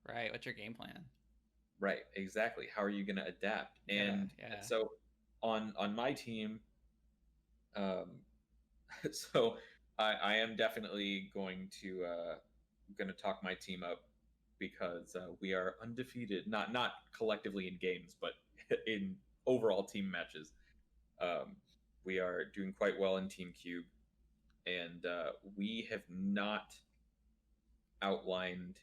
Right. What's your game plan? Right. Exactly. How are you going to adapt? Yeah. And so on my team, um, so I am definitely going to talk my team up, because we are undefeated, not collectively in games, but in overall team matches. We are doing quite well in Team Cube, and we have not outlined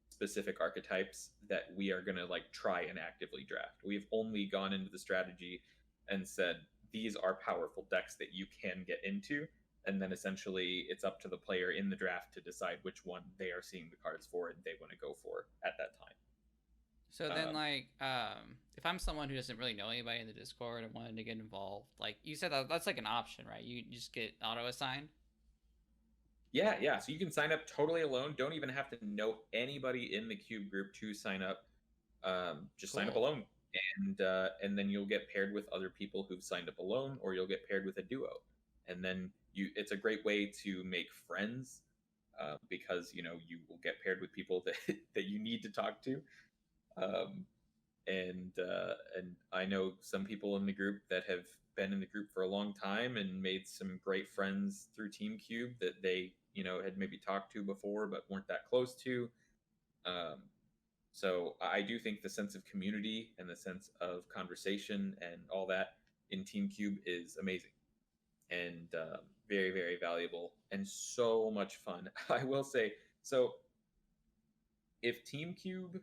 specific archetypes that we are going to like try and actively draft. We've only gone into the strategy and said these are powerful decks that you can get into, and then essentially it's up to the player in the draft to decide which one they are seeing the cards for and they want to go for at that time. So then, if I'm someone who doesn't really know anybody in the Discord and wanted to get involved, like you said, that's like an option, right? You just get auto assigned. Yeah. So you can sign up totally alone. Don't even have to know anybody in the Cube group to sign up. Just Cool. sign up alone, and then you'll get paired with other people who've signed up alone, or you'll get paired with a duo, and then it's a great way to make friends, because you will get paired with people that that you need to talk to. Um, and I know some people in the group that have been in the group for a long time and made some great friends through Team Cube that they had maybe talked to before but weren't that close to. So I do think the sense of community and the sense of conversation and all that in Team Cube is amazing, and very, very valuable and so much fun. I will say, so if Team Cube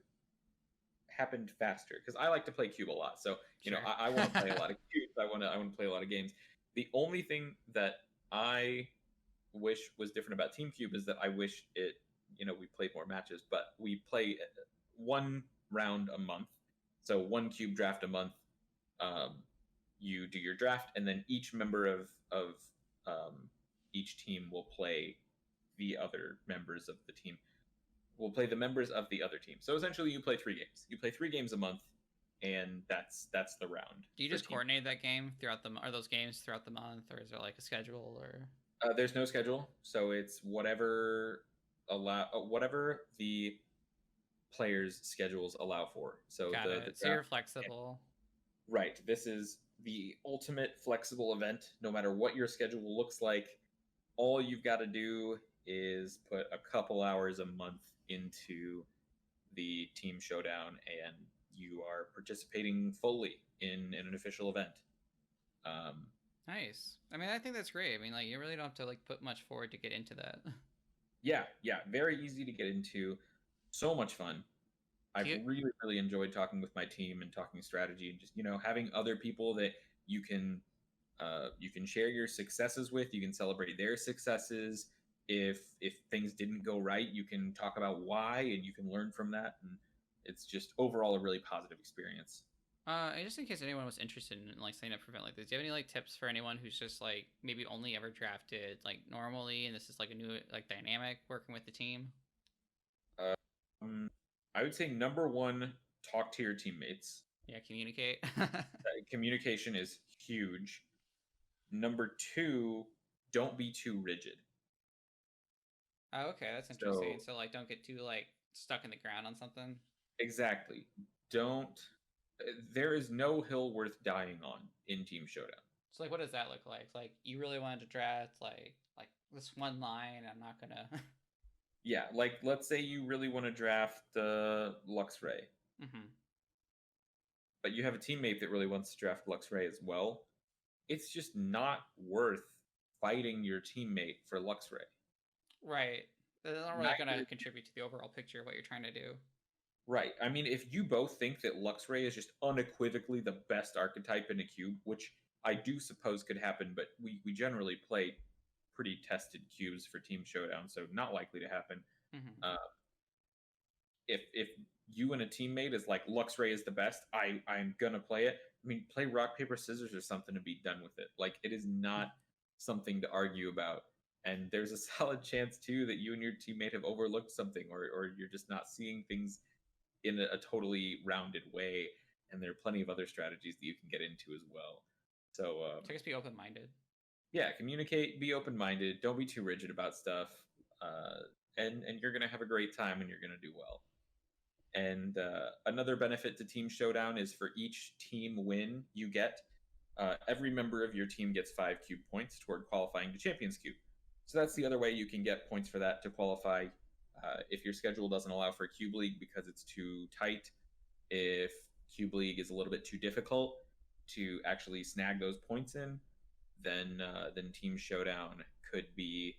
happened faster, because I like to play Cube a lot. So Sure. I want to play a lot of cubes. I want to play a lot of games. The only thing that I wish was different about Team Cube is that I wish we played more matches, but we play one round a month, so one cube draft a month. You do your draft, and then each member of each team will play the other members of the team. Will play the members of the other team. So essentially, you play 3 games. You play 3 games a month, and that's the round Do you for just team. coordinate that game throughout the are those games throughout the month, or is there like a schedule or? There's no schedule, so it's whatever the players' schedules allow for. So Got the it. So draft, you're flexible. right? This is the ultimate flexible event. No matter what your schedule looks like, all you've got to do is put a couple hours a month into the team showdown, and you are participating fully in an official event. Um, Nice. I mean, I think that's great. I mean, like you really don't have to like put much forward to get into that. yeah, yeah, very easy to get into. So much fun. I've You, really enjoyed talking with my team and talking strategy, and just having other people that you can you can share your successes with. You can celebrate their successes. If things didn't go right, you can talk about why, and you can learn from that. And it's just overall a really positive experience. and just in case anyone was interested in like signing up for an event like this, do you have any like tips for anyone who's just like maybe only ever drafted like normally, and this is like a new like dynamic working with the team? Um, I would say number one, talk to your teammates. Yeah, communicate. Communication is huge. Number two, don't be too rigid. Oh, okay, that's interesting. So So like, don't get too like stuck in the ground on something. exactly, don't. There is no hill worth dying on in Team Showdown. So like, what does that look like? Like, you really wanted to draft like this one line. I'm not gonna. Yeah, like let's say you really want to draft Luxray, Mm-hmm. but you have a teammate that really wants to draft Luxray as well. It's just not worth fighting your teammate for Luxray. Right. They're not really gonna Neither, contribute to the overall picture of what you're trying to do. right. I mean, if you both think that Luxray is just unequivocally the best archetype in a cube, which I do suppose could happen, but we generally play pretty tested cubes for Team Showdown, so not likely to happen. Mm-hmm. Uh, if you and a teammate is like Luxray is the best, I'm gonna play it. I mean, play rock paper scissors or something to be done with it. Like it is not something to argue about. And there's a solid chance too that you and your teammate have overlooked something, or you're just not seeing things in a totally rounded way. And there are plenty of other strategies that you can get into as well. So So I guess be open minded. yeah, communicate, be open minded, don't be too rigid about stuff, and you're gonna have a great time and you're gonna do well. And another benefit to Team Showdown is for each team win you get, every member of your team gets 5 cube points toward qualifying to Champions Cube. So that's the other way you can get points for that to qualify. If your schedule doesn't allow for Cube League because it's too tight, if Cube League is a little bit too difficult to actually snag those points in, then Team Showdown could be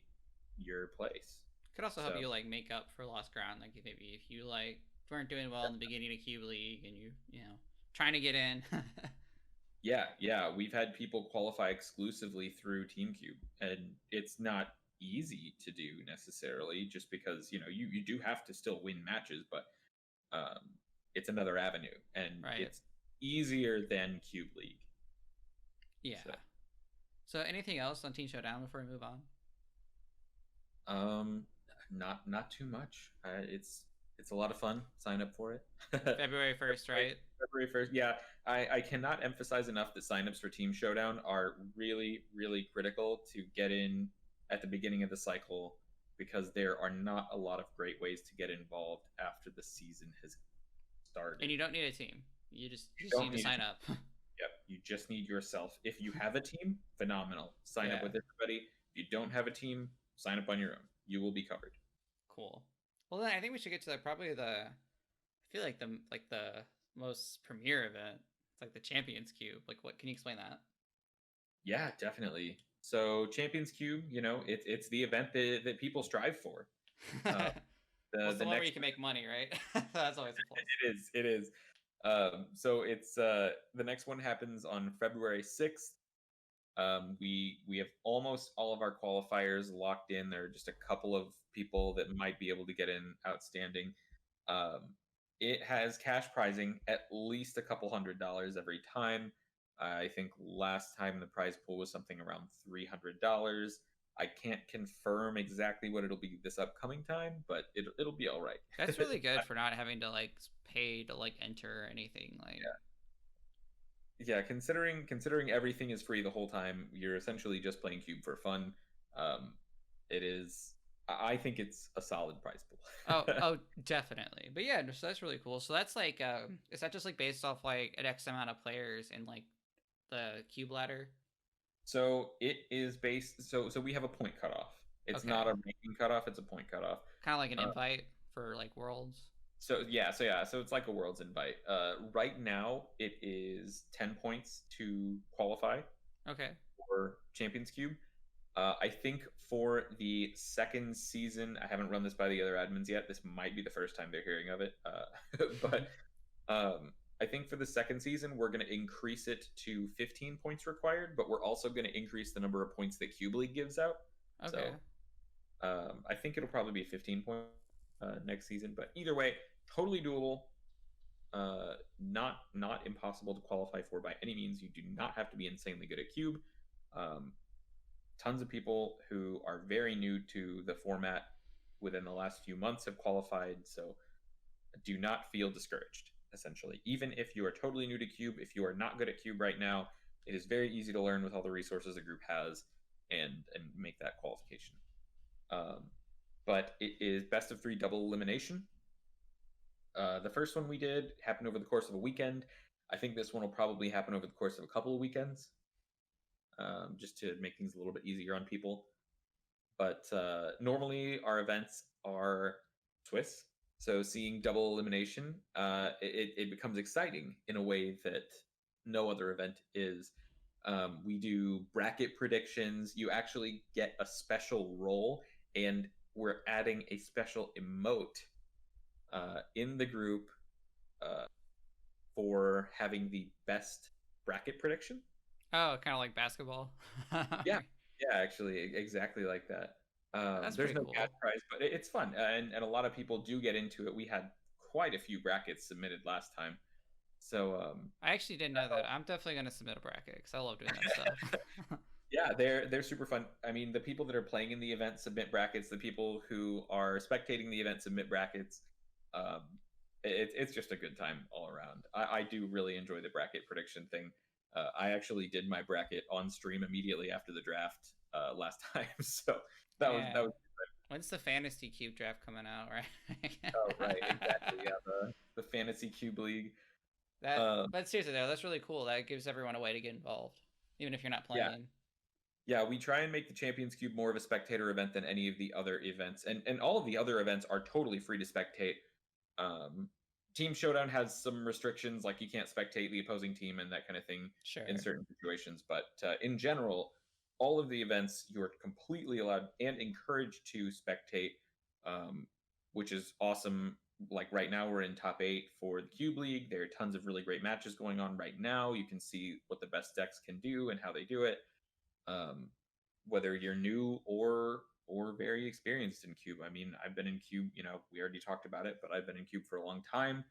your place. Could also help So you like make up for lost ground. Like maybe if you like weren't doing well in the beginning of Cube League and you know trying to get in. yeah, yeah, we've had people qualify exclusively through Team Cube, and it's not easy to do necessarily, just because you do have to still win matches, but um, it's another avenue, and Right. it's easier than Cube League. Yeah. So, So anything else on Team Showdown before we move on? um, not too much. It's a lot of fun. Sign up for it. February 1st, right? February 1st. Yeah, I cannot emphasize enough that signups for Team Showdown are really critical to get in at the beginning of the cycle, because there are not a lot of great ways to get involved after the season has started. And you don't need a team. You You just don't need to need a sign team. up. Yep, you just need yourself. If you have a team, phenomenal. Sign up Yeah. with everybody. If you don't have a team, sign up on your own. You will be covered. Cool. Well, then I think we should get to probably the. I feel like the most premier event. It's like the Champions Cube. Like, what can you explain that? Yeah, definitely. So Champions Cube, it's the event that people strive for. Uh, Well, the it's the the one where next you can make money, right? That's always a plus. it is. So it's the next one happens on February 6th. We have almost all of our qualifiers locked in. There are just a couple of people that might be able to get in outstanding. Um, it has cash prizing at least a couple $100 every time. I think last time the prize pool was something around $300. I can't confirm exactly what it'll be this upcoming time, but it'll be all right. That's really good for not having to like pay to like enter or anything. Like, Yeah. yeah, considering everything is free the whole time, you're essentially just playing Cube for fun. Um, it is. I think it's a solid prize Oh, pool. oh, definitely. But yeah, so that's really cool. So that's like, is that just like based off like an X amount of players in like the cube ladder? So it is based. So we have a point cutoff. It's not a Okay, ranking cutoff. It's a point cutoff. kind of like an Uh, invite for like worlds. so it's like a Worlds invite. Right now it is 10 points to qualify Okay. for Champions Cube. I think for the second season, I haven't run this by the other admins yet. This might be the first time they're hearing of it. But I think for the second season, we're going to increase it to 15 points required, but we're also going to increase the number of points that Cube League gives out. Okay. So I think it'll probably be 15 points next season. But either way, totally doable. Not impossible to qualify for by any means. You do not have to be insanely good at Cube. Um, Tons of people who are very new to the format within the last few months have qualified. So do not feel discouraged, essentially. Even if you are totally new to Cube, if you are not good at Cube right now, it is very easy to learn with all the resources a group has and make that qualification. Um, but it is best of three double elimination. The first one we did happened over the course of a weekend. I think this one will probably happen over the course of a couple of weekends, just to make things a little bit easier on people. But normally our events are twists. So seeing double elimination, it becomes exciting in a way that no other event is. We do bracket predictions. You actually get a special role, and we're adding a special emote in the group uh, for having the best bracket prediction. Oh, kind of like basketball. Yeah, yeah, actually, exactly like that. That's There's pretty no cash cool. prize, but it's fun, and a lot of people do get into it. We had quite a few brackets submitted last time, so I actually didn't know that. I'm definitely gonna submit a bracket because I love doing that stuff. yeah, they're super fun. I mean, the people that are playing in the event submit brackets. The people who are spectating the event submit brackets. Um, it's just a good time all around. I do really enjoy the bracket prediction thing. I actually did my bracket on stream immediately after the draft last time, so that Man, was. when's the fantasy cube draft coming out? Right. Oh, right, exactly. Yeah, the fantasy cube league. That, Um, but seriously though, that's really cool. That gives everyone a way to get involved, even if you're not yeah, playing. yeah. We try and make the Champions Cube more of a spectator event than any of the other events, and all of the other events are totally free to spectate. Um, Team Showdown has some restrictions, like you can't spectate the opposing team and that kind of thing in Sure. certain situations. But in general, all of the events you're completely allowed and encouraged to spectate, um, which is awesome. Like right now, we're in top 8 for the Cube League. There are tons of really great matches going on right now. You can see what the best decks can do and how they do it. Um, Whether you're new or very experienced in Cube. I mean, I've been in Cube, we already talked about it, but I've been in Cube for a long time,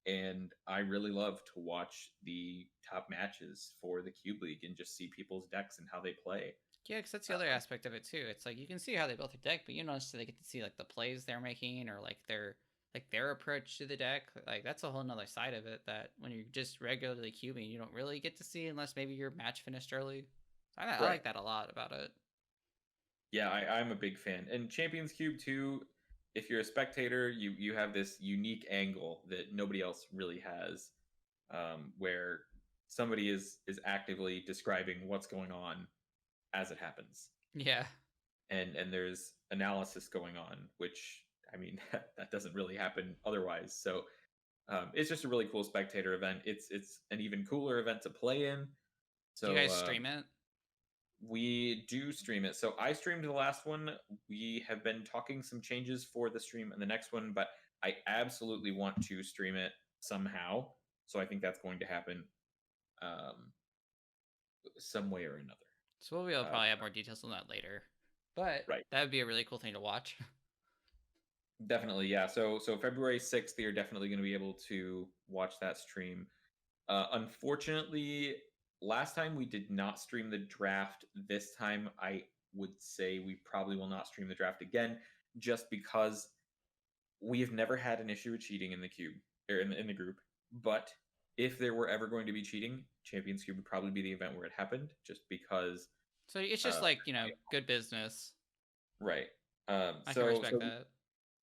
and I really love to watch the top matches for the Cube League and just see people's decks and how they play. Yeah, because that's the other Uh, aspect of it too. It's like you can see how they built their deck, but you don't necessarily get to see like the plays they're making or like their approach to the deck. Like that's a whole nother side of it that when you're just regularly cubing, you don't really get to see unless maybe your match finished early. I right. like that a lot about it. Yeah, I'm a big fan. And Champions Cube too, if you're a spectator, you have this unique angle that nobody else really has, where somebody is actively describing what's going on as it happens. Yeah. And there's analysis going on, which I mean that doesn't really happen otherwise. So it's just a really cool spectator event. It's an even cooler event to play in. Do you So guys stream it? we do stream it. So I streamed the last one. We have been talking some changes for the stream and the next one, but I absolutely want to stream it somehow. So I think that's going to happen um, some way or another. So we'll Uh, probably have more details on that later. But right. that would be a really cool thing to watch. Definitely, yeah. So February 6th, you're definitely going to be able to watch that stream. Unfortunately, last time we did not stream the draft. This time, I would say we probably will not stream the draft again, just because we have never had an issue with cheating in the cube or in the group. But if there were ever going to be cheating, Champions Cube would probably be the event where it happened, just because. So it's just Uh, like, good business. right. I can So respect that.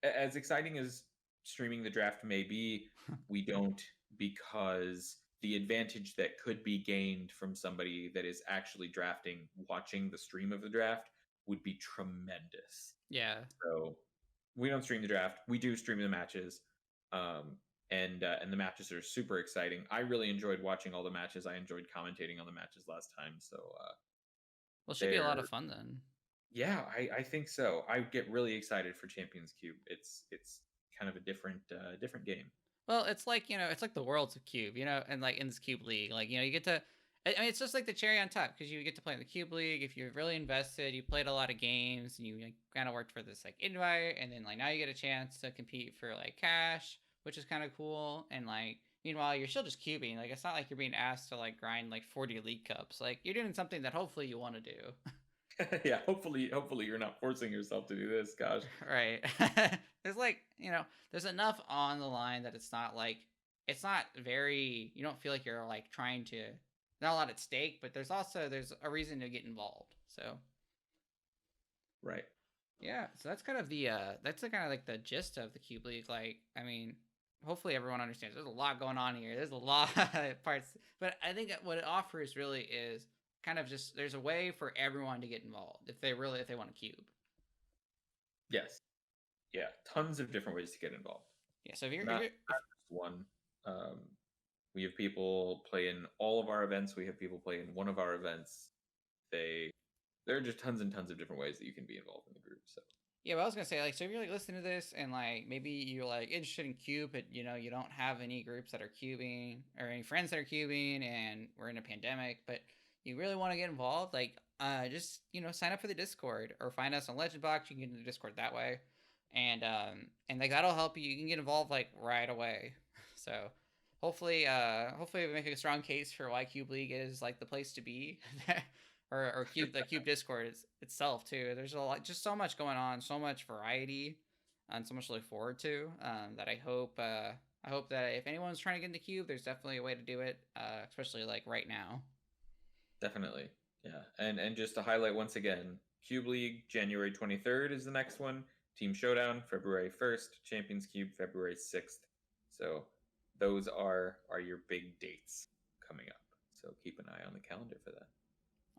as exciting as streaming the draft may be, we don't, because the advantage that could be gained from somebody that is actually drafting, watching the stream of the draft, would be tremendous. Yeah. So we don't stream the draft. We do stream the matches, um, and the matches are super exciting. I really enjoyed watching all the matches. I enjoyed commentating on the matches last time. So Well, it should be a lot of they're fun then. yeah, I think so. I get really excited for Champions Cube. It's kind of a different game. Well, it's like, it's like the world's a cube, and like in this cube league, like, you get to, I mean, it's just like the cherry on top because you get to play in the cube league. If you're really invested, you played a lot of games and you like, kind of worked for this like invite, and then like now you get a chance to compete for like cash, which is kind of cool. And like, meanwhile, you're still just cubing. Like, it's not like you're being asked to like grind like 40 league cups. Like, you're doing something that hopefully you want to do. Yeah, hopefully you're not forcing yourself to do this. Gosh. Right. There's like, there's enough on the line that it's not like, it's not very, you don't feel like you're like trying to, not a lot at stake, but there's a reason to get involved. So Right. yeah, so that's kind of that's the kind of like the gist of the Cube League. Like, I mean, hopefully everyone understands. There's a lot going on here. There's a lot of parts, but I think what it offers really is kind of just there's a way for everyone to get involved if they want a cube. Yes. Yeah. Tons of different ways to get involved. Yeah. So if you're, Not just one. Um, we have people play in all of our events. We have people play in one of our events. There are just tons and tons of different ways that you can be involved in the group. So yeah, but I was gonna say, like, so if you're like listening to this and like maybe you're like interested in cube, but you don't have any groups that are cubing or any friends that are cubing, and we're in a pandemic, but you really want to get involved, like, just sign up for the Discord or find us on Legend Box. You can get in the Discord that way, and like that'll help you. You can get involved like right away. So hopefully we make a strong case for why Cube League is like the place to be. Or the Cube Discord itself too. There's a lot, just so much going on, so much variety, and so much to look forward to. That I hope that if anyone's trying to get into Cube, there's definitely a way to do it, especially like right now. definitely, yeah. And just to highlight once again, Cube League January 23rd is the next one. Team Showdown February 1st. Champions Cube February 6th. So those are your big dates coming up. So keep an eye on the calendar for that.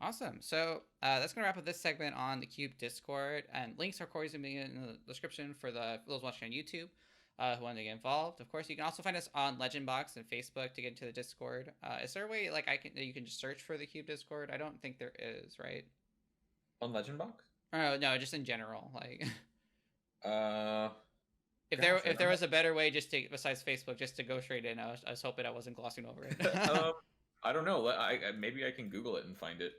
Awesome. So that's gonna wrap up this segment on the Cube Discord, and links are of course gonna be in the description for those watching on YouTube who want to get involved. Of course, you can also find us on Legend Box and Facebook to get into the Discord. Is there a way like you can just search for the Cube Discord? I don't think there is, right? On Legend Box? Oh no, just in general, like. Uh, if there was a better way, just to besides Facebook, just to go straight in, I was hoping I wasn't glossing over it. I don't know. Maybe I can Google it and find it.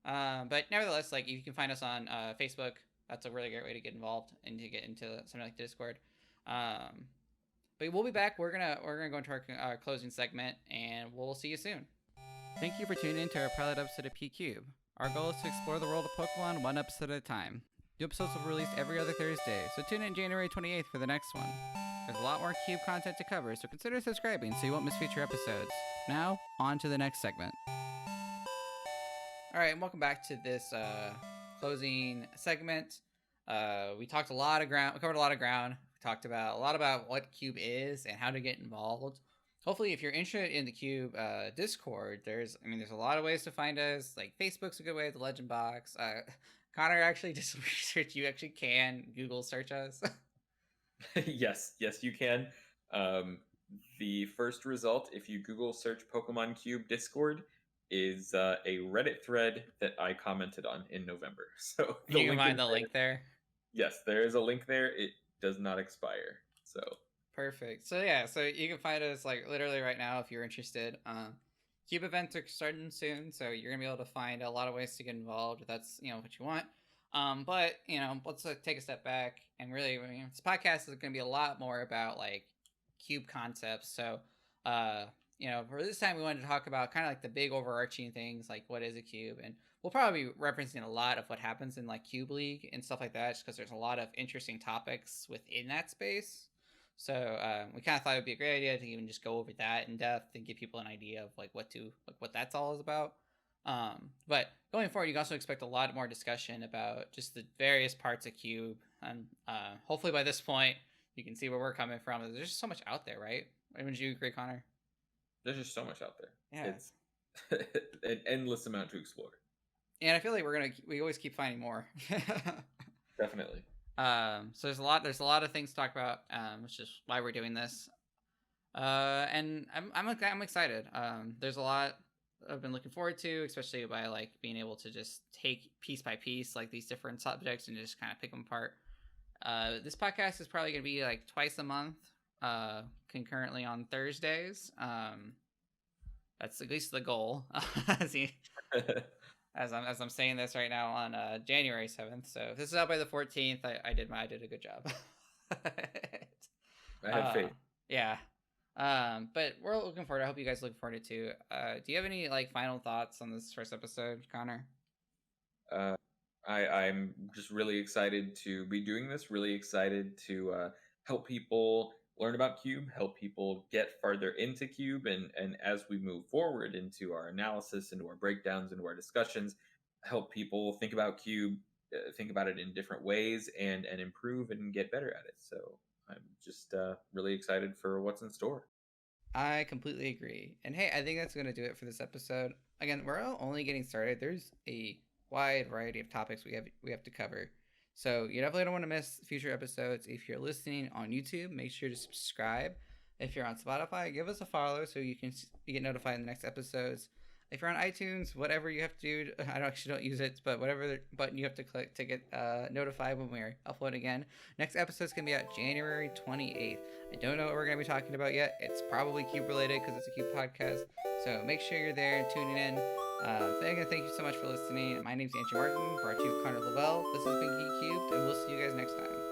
But nevertheless, like you can find us on Facebook. That's a really great way to get involved and to get into something like Discord. But we'll be back. We're gonna go into our closing segment, and we'll see you soon. Thank you for tuning in to our pilot episode of PCube. Our goal is to explore the world of Pokemon one episode at a time. New episodes will be released every other Thursday, so tune in January 28th for the next one. There's a lot more Cube content to cover, so consider subscribing so you won't miss future episodes. Now, on to the next segment. All right, and welcome back to this closing segment. We talked a lot of ground. We covered a lot of ground. We talked about a lot about what Cube is and how to get involved. Hopefully, if you're interested in the Cube Discord, there's a lot of ways to find us. Like Facebook's a good way. The Legend Box. Connor actually just researched. You actually can Google search us. Yes, you can. The first result, if you Google search Pokemon Cube Discord, is a Reddit thread that I commented on in November. So you can find the link there. Yes, there is a link there. It does not expire. So perfect. So yeah, so you can find us like literally right now if you're interested. Cube events are starting soon, so you're gonna be able to find a lot of ways to get involved if that's what you want. But let's take a step back and really, this podcast is gonna be a lot more about like Cube concepts. So for this time we wanted to talk about kind of like the big overarching things, like what is a cube, and we'll probably be referencing a lot of what happens in like Cube League and stuff like that, just because there's a lot of interesting topics within that space. So we kind of thought it would be a great idea to even just go over that in depth and give people an idea of like what that's all is about. But going forward, you can also expect a lot more discussion about just the various parts of Cube, and hopefully by this point you can see where we're coming from. There's just so much out there, right? Wouldn't you agree, Connor? There's just so much out there. Yeah. It's an endless amount to explore. And I feel like we always keep finding more. Definitely. So there's a lot of things to talk about, which is why we're doing this. And I'm excited. There's a lot I've been looking forward to, especially by like being able to just take piece by piece like these different subjects and just kind of pick them apart. This podcast is probably gonna be like twice a month, concurrently on Thursdays. That's at least the goal. as I'm saying this right now on January 7th. So if this is out by the 14th, I did a good job. I have faith. Yeah. But we're looking forward. I hope you guys look forward to it too. Do you have any like final thoughts on this first episode, Connor? I'm just really excited to be doing this. Really excited to help people learn about Cube, help people get farther into Cube, and as we move forward into our analysis, into our breakdowns, into our discussions, help people think about Cube, think about it in different ways, and improve and get better at it. So I'm just really excited for what's in store. I completely agree. And hey, I think that's going to do it for this episode. Again, we're only getting started. There's a wide variety of topics we have to cover. So you definitely don't want to miss future episodes. If you're listening on YouTube, make sure to subscribe. If you're on Spotify, give us a follow so you get notified in the next episodes. If you're on iTunes, whatever you have to do, I don't use it, but whatever button you have to click to get notified when we're uploading again. Next episode's going to be out January 28th. I don't know what we're going to be talking about yet. It's probably Cube related because it's a Cube podcast. So make sure you're there and tuning in. Thank you so much for listening. My name's Andrew Martin. For our Chief Connor Lavelle, this has been Geek Cubed, and we'll see you guys next time.